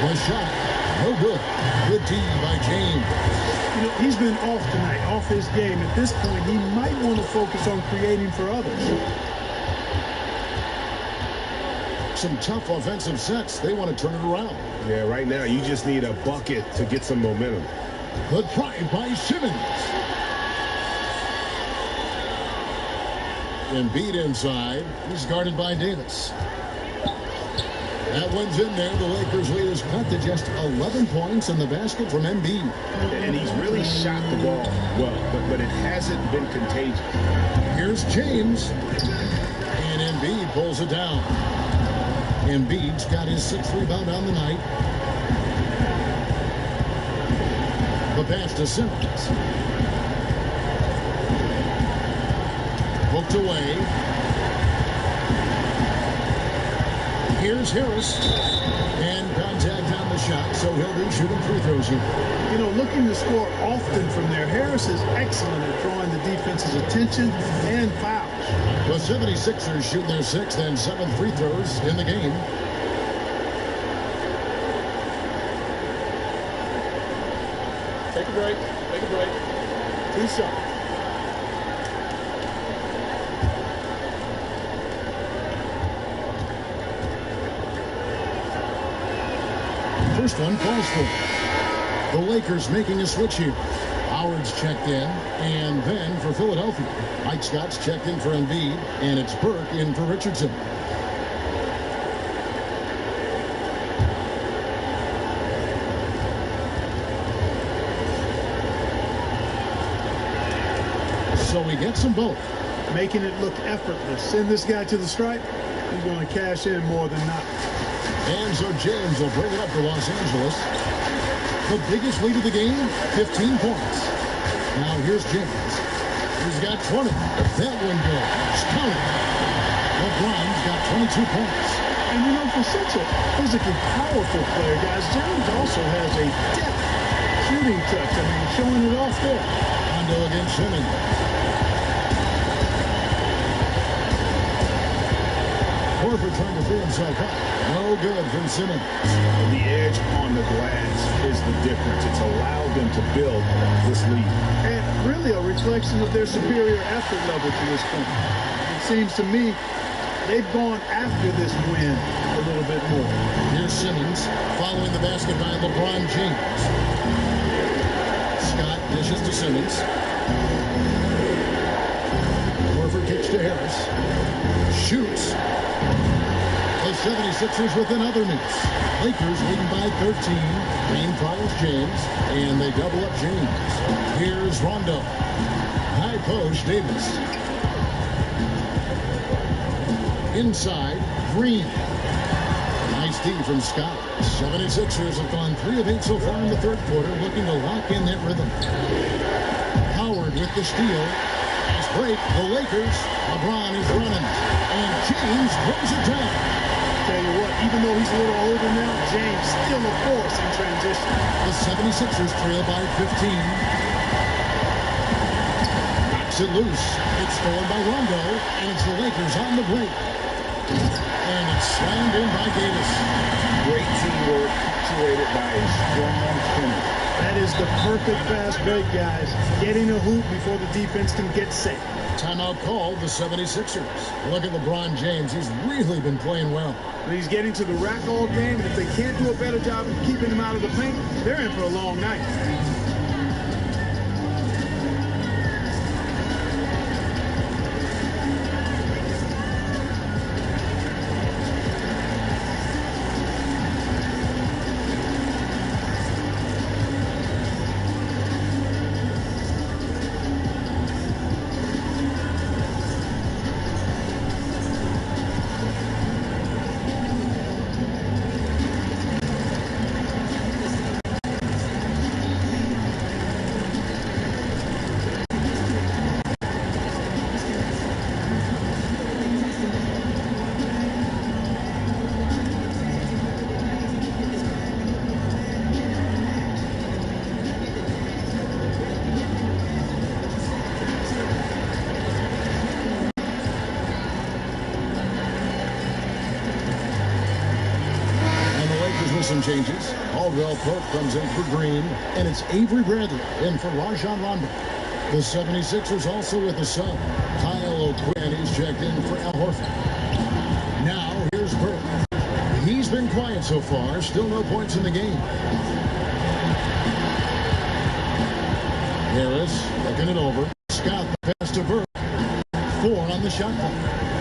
[SPEAKER 7] The shot, no good. Good D by James.
[SPEAKER 9] You know, he's been off tonight, off his game. At this point, he might want to focus on creating for others.
[SPEAKER 7] Some tough offensive sets. They want to turn it around.
[SPEAKER 10] Yeah, right now you just need a bucket to get some momentum.
[SPEAKER 7] Good try by Simmons. Embiid inside. He's guarded by Davis. That one's in there. The Lakers lead is cut to just 11 points in the basket from Embiid.
[SPEAKER 10] And he's really shot the ball well, but it hasn't been contagious.
[SPEAKER 7] Here's James. And Embiid pulls it down. Embiid's got his 6th rebound on the night. The pass to Simmons. Hooked away. Here's Harris. And contact on the shot, so he'll be shooting free throws here.
[SPEAKER 9] You know, looking to score often from there. Harris is excellent at drawing the defense's attention and fouls.
[SPEAKER 7] The 76ers shoot their 6th and 7th free throws in the game.
[SPEAKER 14] Take a break. Take a break. 2 shots.
[SPEAKER 7] First one falls for. The Lakers making a switch here. Howard's checked in, and then for Philadelphia, Mike Scott's checked in for Embiid, and it's Burke in for Richardson. So he gets them both.
[SPEAKER 9] Making it look effortless. Send this guy to the stripe. He's going to cash in more than not.
[SPEAKER 7] And so James will bring it up to Los Angeles. The biggest lead of the game, 15 points. Now here's James. He's got 20. That one goes. Count it. LeBron's got 22 points.
[SPEAKER 9] And you know, for such a physically powerful player, guys, James also has a depth shooting touch. I mean, showing it off there.
[SPEAKER 7] Rondo against Simmons. Horford trying to free himself up. No good from Simmons.
[SPEAKER 10] The edge on the glass is the difference. It's allowed them to build this lead.
[SPEAKER 9] And really a reflection of their superior effort level to this point. It seems to me they've gone after this win a little bit more.
[SPEAKER 7] Here's Simmons following the basket by LeBron James. Scott dishes to Simmons. Horford kicks to Harris. Shoots. The 76ers with another miss. Lakers leading by 13. Green fouls James, and they double up James. Here's Rondo. High post Davis. Inside, Green. Nice D from Scott. 76ers have gone 3 of 8 so far in the third quarter, looking to lock in that rhythm. Howard with the steal. Nice break. The Lakers. LeBron is running. And James throws it down.
[SPEAKER 9] Tell you what, even though he's a little older now, James still a force in transition.
[SPEAKER 7] The 76ers trail by 15. Knocks it loose. It's stolen by Rondo, and it's the Lakers on the break. And it's slammed in by Davis.
[SPEAKER 10] Great teamwork, punctuated by a strong finish.
[SPEAKER 9] That is the perfect fast break, guys. Getting a hoop before the defense can get set.
[SPEAKER 7] Timeout called the 76ers. Look at LeBron James. He's really been playing well.
[SPEAKER 9] And he's getting to the rack all game, and if they can't do a better job of keeping him out of the paint, they're in for a long night.
[SPEAKER 7] some changes. Caldwell Pope comes in for Green, and it's Avery Bradley in for Rajon Rondo. The 76ers also with a sub. Kyle O'Quinn, he's checked in for Al Horford. Now, here's Burke. He's been quiet so far. Still no points in the game. Harris looking it over. Scott the pass to Burke. 4 on the shot clock.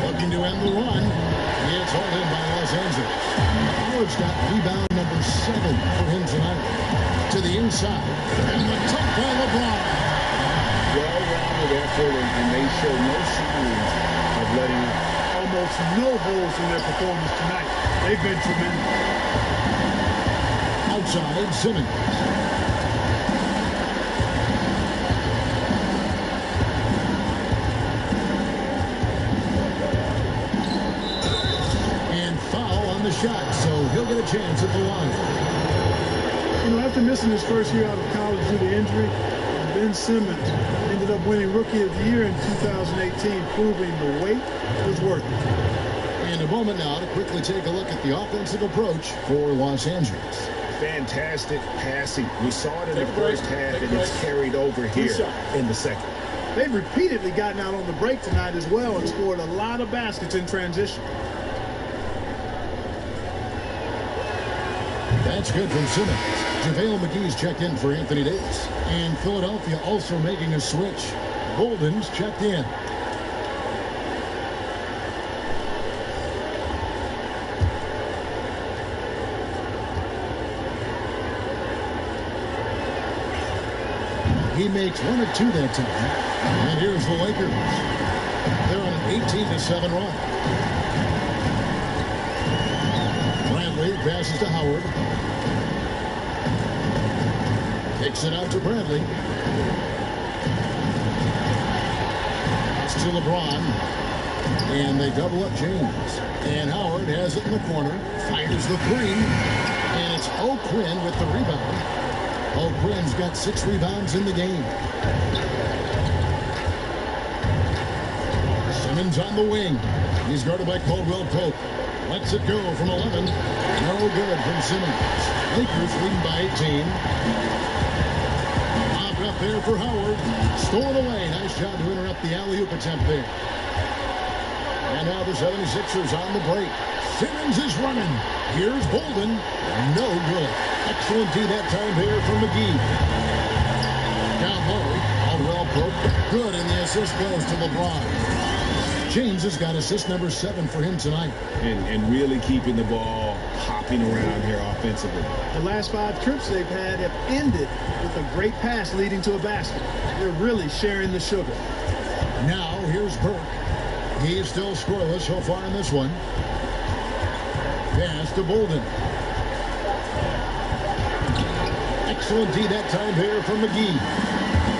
[SPEAKER 7] Looking to end the run. It's hauled in by Los Angeles. Howard's got rebound number 7 for him tonight. To the inside. And the top by LeBron.
[SPEAKER 10] Well-rounded effort, and they show no signs of letting up.
[SPEAKER 9] Almost no holes in their performance tonight. They've been tremendous.
[SPEAKER 7] Outside, Simmons. And foul on the shot, so he'll get a chance at the line.
[SPEAKER 9] You know, after missing his first year out of college due to injury, Ben Simmons ended up winning Rookie of the Year in 2018, proving the wait was worth it.
[SPEAKER 7] And a moment now to quickly take a look at the offensive approach for Los Angeles.
[SPEAKER 10] Fantastic passing. We saw it in the first half, and it's carried over here in the second.
[SPEAKER 9] They've repeatedly gotten out on the break tonight as well and scored a lot of baskets in transition.
[SPEAKER 7] That's good from Simmons. JaVale McGee's checked in for Anthony Davis. And Philadelphia also making a switch. Bolden's checked in. He makes 1 of 2 that time. And here's the Lakers. They're on an 18-7 run. Bradley passes to Howard. Kicks it out to Bradley. It's to LeBron. And they double up James. And Howard has it in the corner. Fires the 3. And it's O'Quinn with the rebound. O'Quinn's got 6 rebounds in the game. Simmons on the wing. He's guarded by Caldwell Pope. Lets it go from 11. No good from Simmons. Lakers leading by 18. Popped up there for Howard. Stolen away. Nice job to interrupt the alley-oop attempt there. And now the 76ers on the break. Simmons is running. Here's Bolden. No good. Excellent D that time there from McGee. Down low. Caldwell Pope. Good, and the assist goes to LeBron. James has got assist number 7 for him tonight.
[SPEAKER 10] And really keeping the ball hopping around here offensively.
[SPEAKER 9] The last 5 trips they've had have ended with a great pass leading to a basket. They're really sharing the sugar.
[SPEAKER 7] Now, here's Burke. He is still scoreless so far in this one. Pass to Bolden. Excellent D that time there from McGee.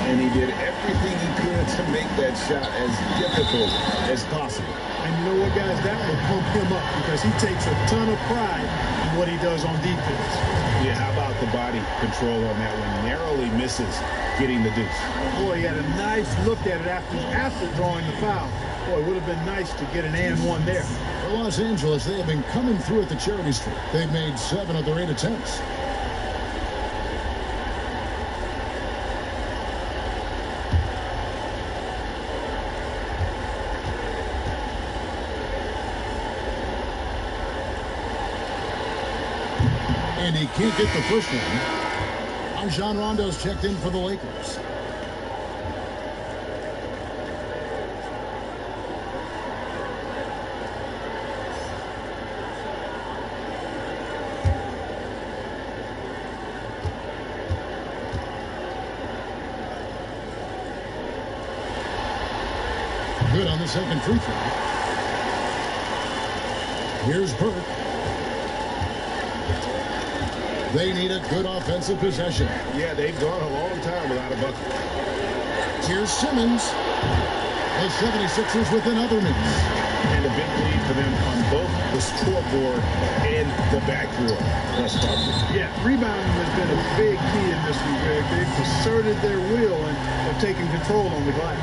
[SPEAKER 10] And he did everything he could to make that shot as difficult as possible.
[SPEAKER 9] And you know what, guys? That will pump him up because he takes a ton of pride in what he does on defense.
[SPEAKER 10] Yeah, how about the body control on that one? Narrowly misses getting the deuce.
[SPEAKER 9] Boy, he had a nice look at it after drawing the foul. Boy, it would have been nice to get an and 1 there.
[SPEAKER 7] For Los Angeles, they have been coming through at the charity stripe. They've made 7 of their 8 attempts. And he can't get the first one. Rajon Rondo's checked in for the Lakers. Good on the second free throw. Here's Burke. They need a good offensive possession.
[SPEAKER 10] Yeah, they've gone a long time without a bucket.
[SPEAKER 7] Here's Simmons. The 76ers with another miss.
[SPEAKER 10] And a big lead for them on both the scoreboard and the backboard thus far.
[SPEAKER 9] Yeah, rebounding has been a big key in this one, Greg. They've asserted their will and have taken control on the glass.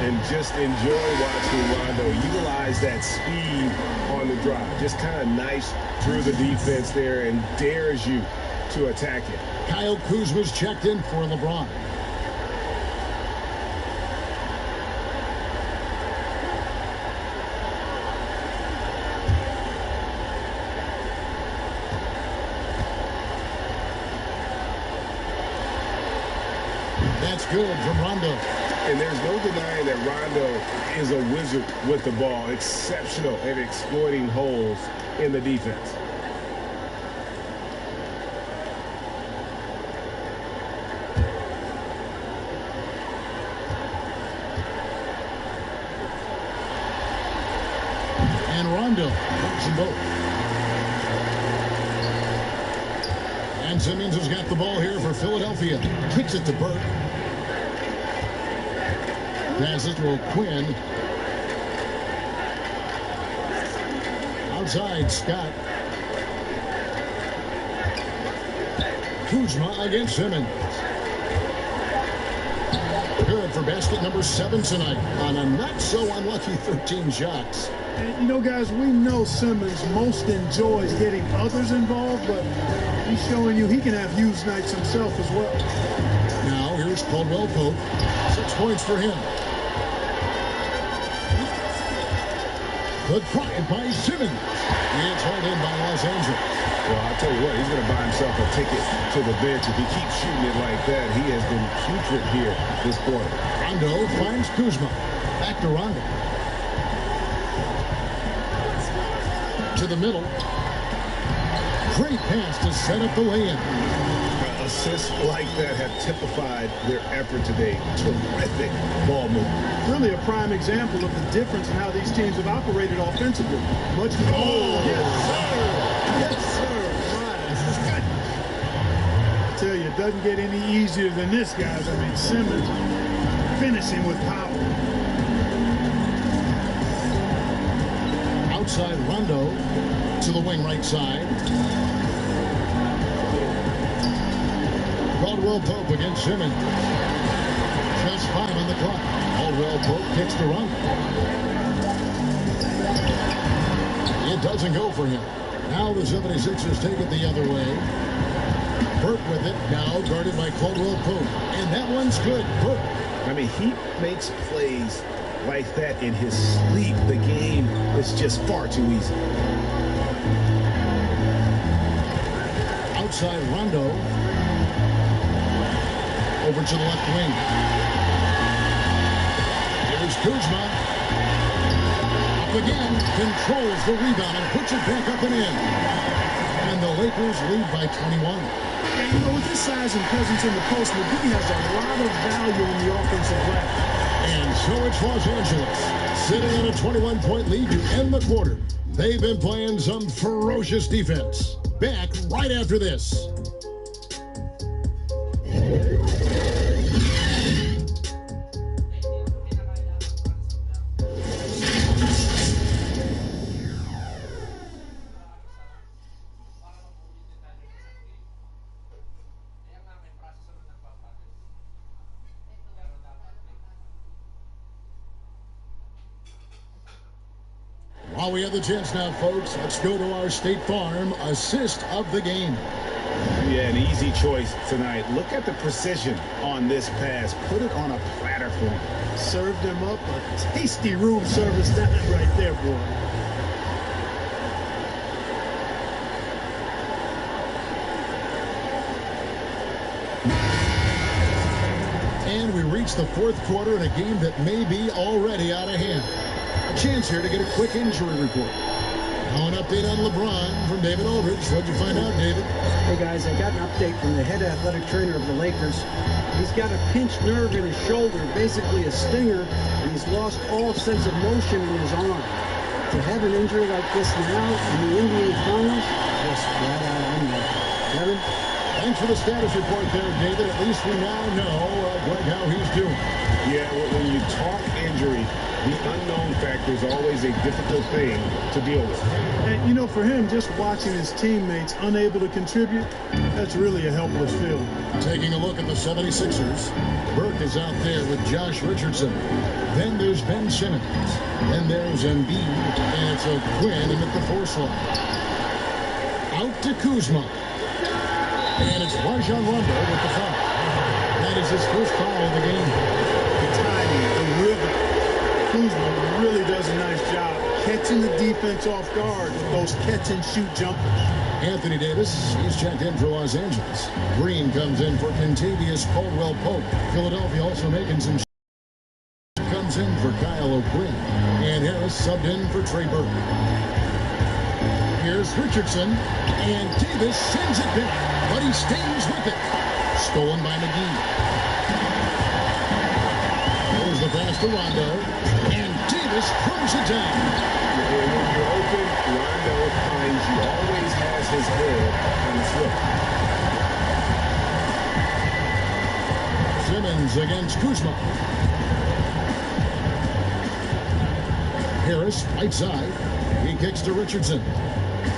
[SPEAKER 10] And just enjoy watching Rondo utilize emphasize that speed on the drive. Just kind of nice through the defense there and dares you to attack it.
[SPEAKER 7] Kyle Kuzma's checked in for LeBron. That's good from Rondo.
[SPEAKER 10] And there's no denying that Rondo is a wizard with the ball. Exceptional at exploiting holes in the defense.
[SPEAKER 7] And Rondo puts them both. And Simmons has got the ball here for Philadelphia. Kicks it to Burke. Passes to Quinn. Outside, Scott. Kuzma against Simmons. Good for basket number 7 tonight on a not-so-unlucky 13 shots.
[SPEAKER 9] And, you know, guys, we know Simmons most enjoys getting others involved, but he's showing you he can have huge nights himself as well.
[SPEAKER 7] Now, here's Caldwell Pope. 6 points for him. Good try by Simmons. It's hauled in by Los Angeles.
[SPEAKER 10] Well, I'll tell you what, he's going to buy himself a ticket to the bench. If he keeps shooting it like that, he has been putrid here this quarter.
[SPEAKER 7] Rondo finds Kuzma. Back to Rondo. To the middle. Great pass to set up the lay-in.
[SPEAKER 10] Assists like that have typified their effort today. Terrific ball movement.
[SPEAKER 9] Really a prime example of the difference in how these teams have operated offensively. Much more.
[SPEAKER 7] Oh,
[SPEAKER 9] yes, sir. Yes, sir. Right. This is good. I tell you, it doesn't get any easier than this, guys. I mean, Simmons finishing with power.
[SPEAKER 7] Outside Rondo to the wing right side. Caldwell Pope against Simmons. Just 5 on the clock. Caldwell Pope kicks to Rondo. It doesn't go for him. Now the 76ers take it the other way. Burke with it. Now guarded by Caldwell Pope. And that one's good. Burke.
[SPEAKER 10] I mean, he makes plays like that in his sleep. The game is just far too easy.
[SPEAKER 7] Outside Rondo. Over to the left wing. Here's Kuzma. Up again. Controls the rebound and puts it back up and in. And the Lakers lead by 21.
[SPEAKER 9] And, you know, with his size and presence in the post, McGee has a lot of value in the offensive glass.
[SPEAKER 7] And so it's Los Angeles, sitting on a 21-point lead to end the quarter. They've been playing some ferocious defense. Back right after this. While we have the chance now, folks, let's go to our State Farm assist of the game.
[SPEAKER 10] Yeah, an easy choice tonight. Look at the precision on this pass. Put it on a platter for him.
[SPEAKER 9] Served him up a tasty room service that right there, boy.
[SPEAKER 7] And we reach the 4th quarter in a game that may be already out of hand. A chance here to get a quick injury report. Now an update on LeBron from David Aldridge. What'd you find out, David?
[SPEAKER 8] Hey, guys, I got an update from the head athletic trainer of the Lakers. He's got a pinched nerve in his shoulder, basically a stinger, and he's lost all sense of motion in his arm. To have an injury like this now in the NBA Finals, just flat out unlucky. Kevin?
[SPEAKER 7] Thanks for the status report there, David. At least we now know how he's doing.
[SPEAKER 10] Yeah, when you talk injury, the unknown factor is always a difficult thing to deal with.
[SPEAKER 9] And, you know, for him, just watching his teammates unable to contribute, that's really a helpless feeling.
[SPEAKER 7] Taking a look at the 76ers, Burke is out there with Josh Richardson. Then there's Ben Simmons. Then there's Embiid. And it's a Quinn in at the 4 slot. Out to Kuzma. And it's Rajon Rondo with the foul. That is his first foul of the game.
[SPEAKER 9] The timing, the rhythm. Kuzma really does a nice job catching the defense off guard with those catch-and-shoot jumpers.
[SPEAKER 7] Anthony Davis, he's checked in for Los Angeles. Green comes in for Kentavious Caldwell-Pope. Philadelphia also making some comes in for Kyle O'Quinn. And Harris subbed in for Trey Burke. Here's Richardson, and Davis sends it back, but he stays with it. Stolen by McGee. There's the pass to Rondo, and Davis throws it down.
[SPEAKER 10] When you're open, Rondo finds you, always has his head on the flip.
[SPEAKER 7] Simmons against Kuzma. Harris, right side. He kicks to Richardson.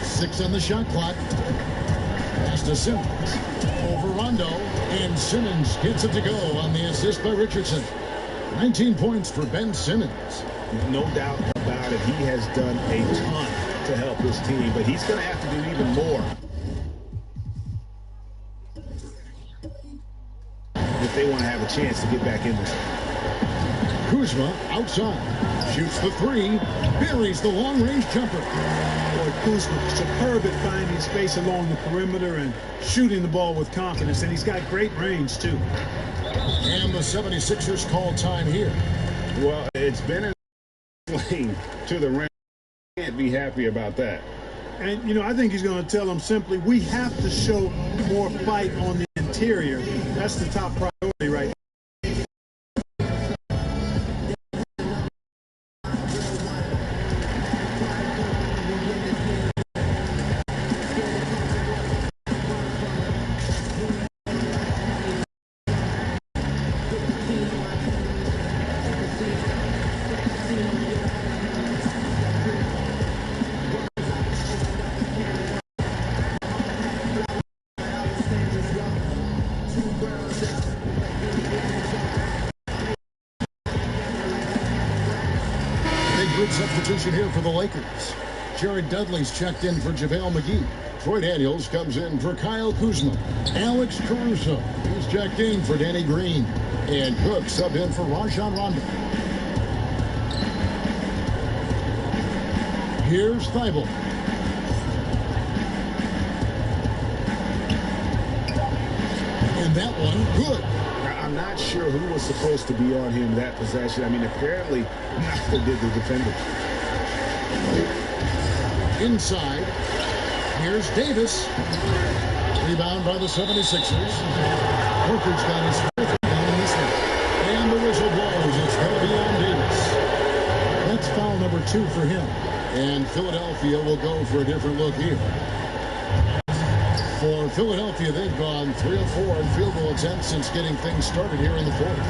[SPEAKER 7] 6 on the shot clock. Pass to Simmons. Over Rondo, and Simmons gets it to go on the assist by Richardson. 19 points for Ben Simmons.
[SPEAKER 10] No doubt about it. He has done a ton to help his team, but he's going to have to do even more if they want to have a chance to get back in this.
[SPEAKER 7] Kuzma outside. Shoots the 3. Buries the long-range jumper.
[SPEAKER 9] Boy, Kuzma superb at finding space along the perimeter and shooting the ball with confidence, and he's got great range, too.
[SPEAKER 7] And the 76ers call time here.
[SPEAKER 10] Well, it's been a sling to the rim. Can't be happy about that.
[SPEAKER 9] And, you know, I think he's going to tell them simply, we have to show more fight on the interior. That's the top priority right now.
[SPEAKER 7] Substitution here for the Lakers. Jared Dudley's checked in for JaVale McGee. Troy Daniels comes in for Kyle Kuzma. Alex Caruso, he's checked in for Danny Green. And Cook subbed in for Rajon Rondo. Here's Thibault. And that one, good.
[SPEAKER 10] I'm not sure who was supposed to be on him that possession. I mean, apparently, neither did the defender.
[SPEAKER 7] Inside, here's Davis. Rebound by the 76ers. Hooker's got his fourth down in this one. And the whistle blows. It's going to be on Davis. That's foul number 2 for him. And Philadelphia will go for a different look here. For Philadelphia, they've gone 3 of 4 in field goal attempts since getting things started here in the 4th.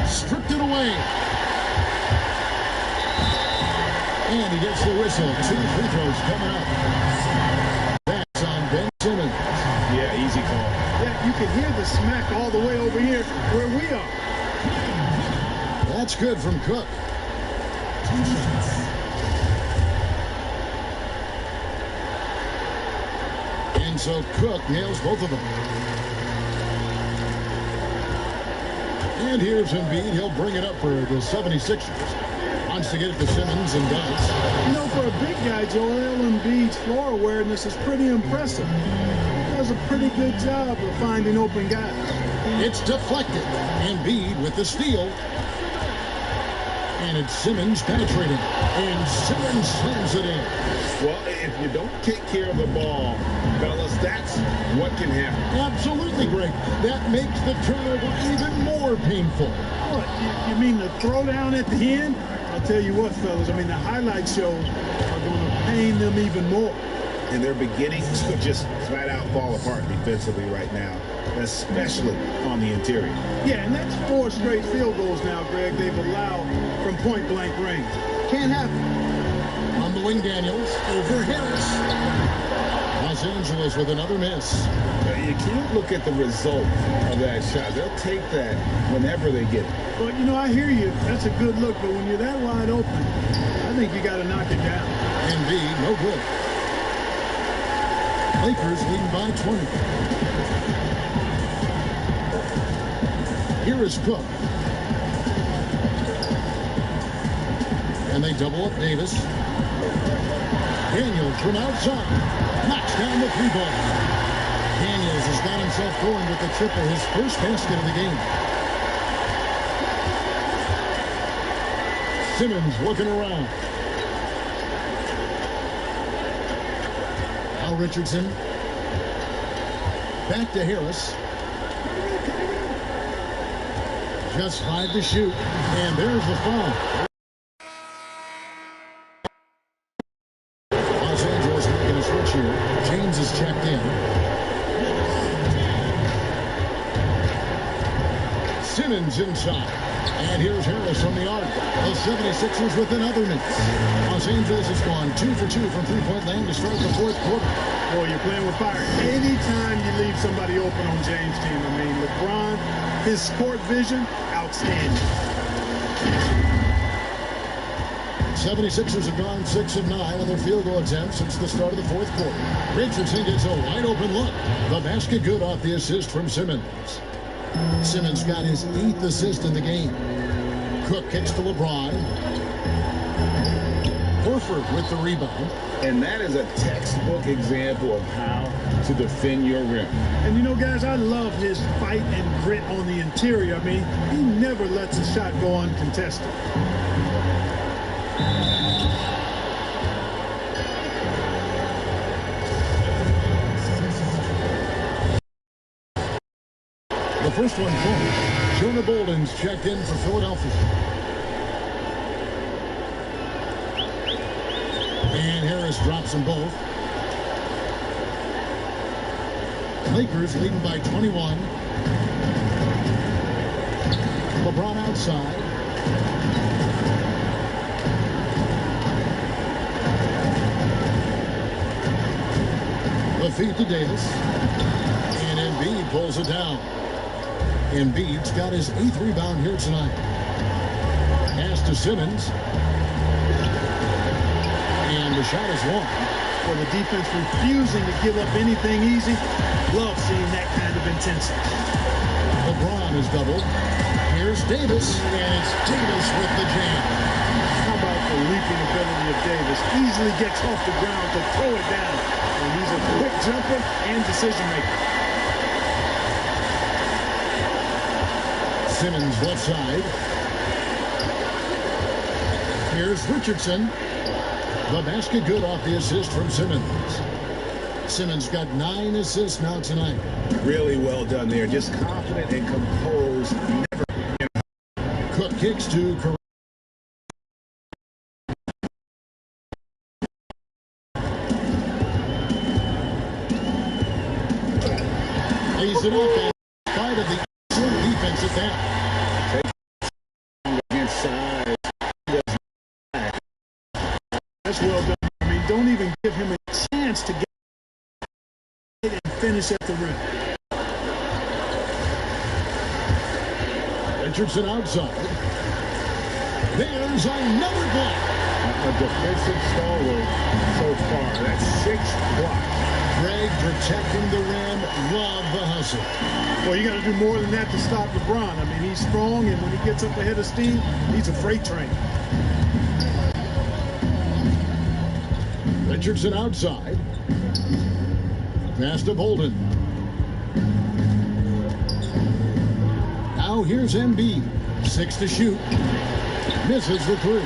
[SPEAKER 7] Stripped it away. And he gets the whistle. 2 free throws coming up. That's on Ben Simmons.
[SPEAKER 10] Yeah, easy call.
[SPEAKER 9] Yeah, you can hear the smack all the way over here where we are.
[SPEAKER 7] That's good from Cook. And so Cook nails both of them. And here's Embiid. He'll bring it up for the 76ers. Wants to get it to Simmons and does.
[SPEAKER 9] You know, for a big guy, Joel Embiid's floor awareness is pretty impressive. He does a pretty good job of finding open guys.
[SPEAKER 7] It's deflected. Embiid with the steal. And it's Simmons penetrating. And Simmons slams it in.
[SPEAKER 10] Well, if you don't take care of the ball, fellas, that's what can happen.
[SPEAKER 7] Absolutely, Greg. That makes the turnover even more painful.
[SPEAKER 9] What, you mean the throwdown at the end? I'll tell you what, fellas, I mean, the highlight shows are going to pain them even more.
[SPEAKER 10] And they're beginning to just flat out fall apart defensively right now, especially on the interior.
[SPEAKER 9] Yeah, and that's 4 straight field goals now, Greg, they've allowed from point-blank range. Can't happen.
[SPEAKER 7] On the wing, Daniels over Harris. Los Angeles with another miss.
[SPEAKER 10] You can't look at the result of that shot. They'll take that whenever they get it.
[SPEAKER 9] Well, you know, I hear you. That's a good look, but when you're that wide open, I think you got to knock it down.
[SPEAKER 7] Embiid, no good. Lakers leading by 20. Here is Cook. And they double up Davis. Daniels from outside. Knocks down the three ball. Daniels has got himself going with the triple, his first basket of the game. Simmons looking around. Al Richardson. Back to Harris. Just 5 to shoot. And there's the foul. Los Angeles making a switch here. James is checked in. Simmons inside. And here's Harris from the arc. The 76ers with another miss. Los Angeles has gone 2 for 2 from three-point land to start the fourth quarter.
[SPEAKER 9] Boy, you're playing with fire. Anytime you leave somebody open on James' team, I mean, LeBron, his court vision, outstanding.
[SPEAKER 7] 76ers have gone 6 of 9 on their field goal attempts since the start of the fourth quarter. Richardson gets a wide open look. The basket good off the assist from Simmons. Simmons got his 8th assist in the game. Cook kicks to LeBron. Horford with the rebound.
[SPEAKER 10] And that is a textbook example of how to defend your rim.
[SPEAKER 9] And you know, guys, I love his fight and grit on the interior. I mean, he never lets a shot go uncontested.
[SPEAKER 7] The first one called. Jonah Bolden's checked in for Philadelphia. And Harris drops them both. Lakers leading by 21. LeBron outside. The feed to Davis. And Embiid pulls it down. Embiid's got his 8th rebound here tonight. Pass to Simmons. And the shot is long.
[SPEAKER 9] For the defense refusing to give up anything easy. Love seeing that kind of intensity.
[SPEAKER 7] LeBron is doubled. Here's Davis. And it's Davis with the jam.
[SPEAKER 9] How about the leaping ability of Davis? Easily gets off the ground to throw it down. And he's a quick jumper and decision maker.
[SPEAKER 7] Simmons left side. Here's Richardson. The basket good off the assist from Simmons. Simmons got 9 assists now tonight.
[SPEAKER 10] Really well done there. Just confident and composed. Never.
[SPEAKER 7] Cook kicks to Kareem. Lays it up and part of the defense at that.
[SPEAKER 10] Against size.
[SPEAKER 9] That's well done. I mean, don't even give him a chance to get and finish at the rim.
[SPEAKER 7] Richardson outside. There's another block.
[SPEAKER 10] A defensive stalwart so far. That's 6 blocks.
[SPEAKER 7] Greg protecting the rim. Love the hustle.
[SPEAKER 9] Well, you got to do more than that to stop LeBron. I mean, he's strong, and when he gets up ahead of steam, he's a freight train.
[SPEAKER 7] Richardson outside. Pass to Bolden. Now here's Embiid. 6 to shoot. Misses the 3.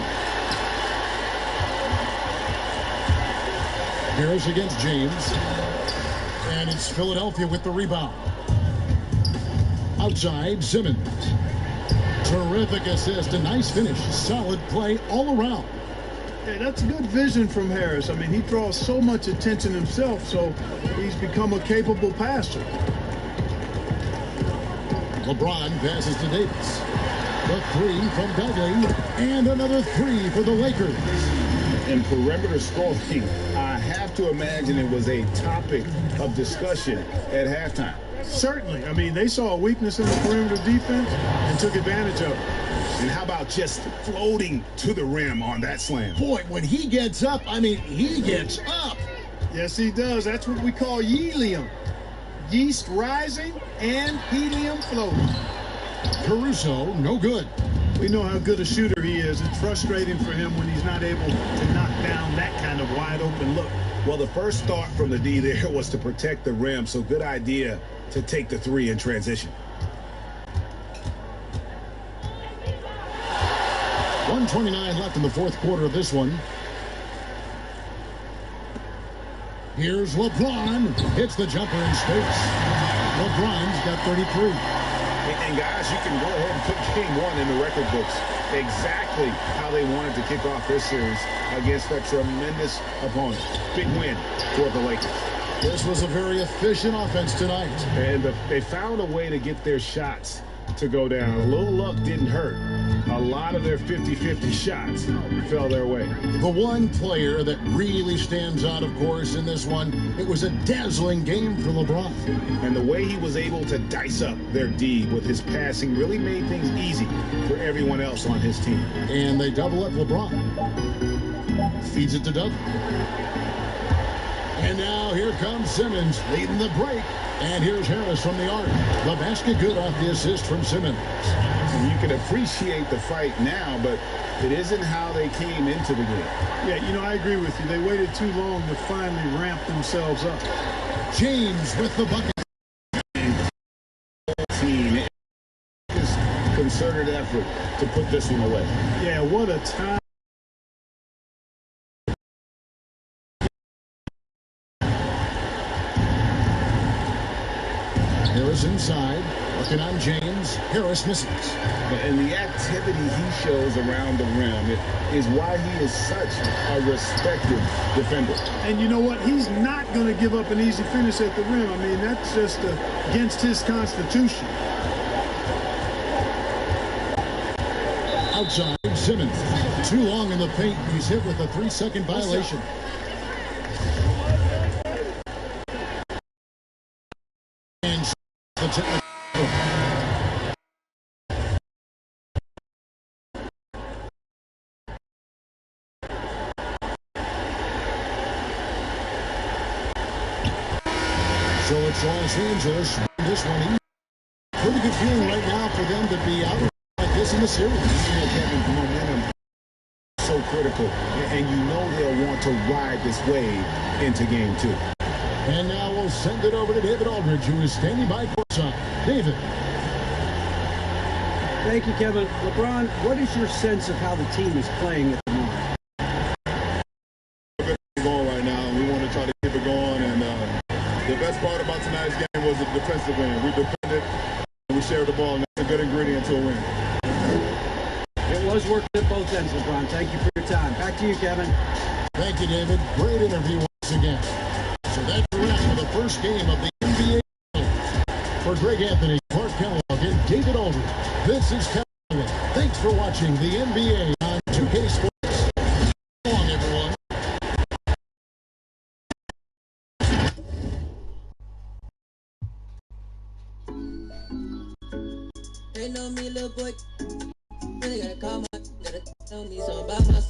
[SPEAKER 7] Harris against James. And it's Philadelphia with the rebound. Outside, Simmons. Terrific assist. A nice finish. Solid play all around.
[SPEAKER 9] Yeah, that's good vision from Harris. I mean, he draws so much attention himself, so he's become a capable passer.
[SPEAKER 7] LeBron passes to Davis. The 3 from Dudley. And another 3 for the Lakers.
[SPEAKER 10] And perimeter scoring, I have to imagine it was a topic of discussion at halftime.
[SPEAKER 9] Certainly. I mean, they saw a weakness in the perimeter defense and took advantage of it.
[SPEAKER 10] And how about just floating to the rim on that slam?
[SPEAKER 7] Boy, when he gets up, I mean, he gets up.
[SPEAKER 9] Yes, he does. That's what we call helium. Yeast rising and helium floating.
[SPEAKER 7] Caruso, no good.
[SPEAKER 9] We know how good a shooter he is. It's frustrating for him when he's not able to knock down that kind of wide open look.
[SPEAKER 10] Well, the first thought from the D there was to protect the rim, so good idea to take the three in transition.
[SPEAKER 7] 1:29 left in the fourth quarter of this one. Here's LeBron. Hits the jumper in space. LeBron's got 33.
[SPEAKER 10] And guys, you can go ahead and put game one in the record books. Exactly how they wanted to kick off this series against a tremendous opponent. Big win for the Lakers.
[SPEAKER 7] This was a very efficient offense tonight.
[SPEAKER 10] And they found a way to get their shots to go down. A little luck didn't hurt. A lot of their 50-50 shots fell their way.
[SPEAKER 7] The one player that really stands out, of course, in this one, it was a dazzling game for LeBron.
[SPEAKER 10] And the way he was able to dice up their D with his passing really made things easy for everyone else on his team.
[SPEAKER 7] And they double up LeBron. Feeds it to Doug. And now here comes Simmons leading the break. And here's Harris from the arc. The basket good off the assist from Simmons.
[SPEAKER 10] You can appreciate the fight now, but it isn't how they came into the game.
[SPEAKER 9] Yeah, you know, I agree with you. They waited too long to finally ramp themselves up.
[SPEAKER 7] James with the bucket.
[SPEAKER 10] Team, just concerted effort to put this one away.
[SPEAKER 9] Yeah, what a time.
[SPEAKER 7] Harris inside, looking on James. Harris misses.
[SPEAKER 10] And the activity he shows around the rim is why he is such a respected defender.
[SPEAKER 9] And you know what? He's not going to give up an easy finish at the rim. I mean, that's just against his constitution.
[SPEAKER 7] Outside, Simmons. Too long in the paint. He's hit with a 3-second violation. The technical. So it's Los Angeles. This one, pretty good feeling right now for them to be out like this in the series.
[SPEAKER 10] You know, Kevin, momentum so critical, and you know they'll want to ride this wave into game two.
[SPEAKER 7] And now we'll send it over to David Aldridge, who is standing by courtside. David.
[SPEAKER 8] Thank you, Kevin. LeBron, what is your sense of how the team is playing at the moment?
[SPEAKER 6] We're going right now, and we want to try to keep it going. And the best part about tonight's game was the defensive end. We defended, and we shared the ball, and that's a good ingredient to a win.
[SPEAKER 8] It was working at both ends, LeBron. Thank you for your time. Back to you, Kevin.
[SPEAKER 7] Thank you, David. Great interview once again. So that's the rest of the first game of the NBA Finals. For Greg Anthony, Clark Kellogg, and David Aldridge, this is Kevin. Thanks for watching the NBA on 2K Sports. So long, everyone.
[SPEAKER 15] They know me, little boy. Really gotta call my, gotta tell me something about myself.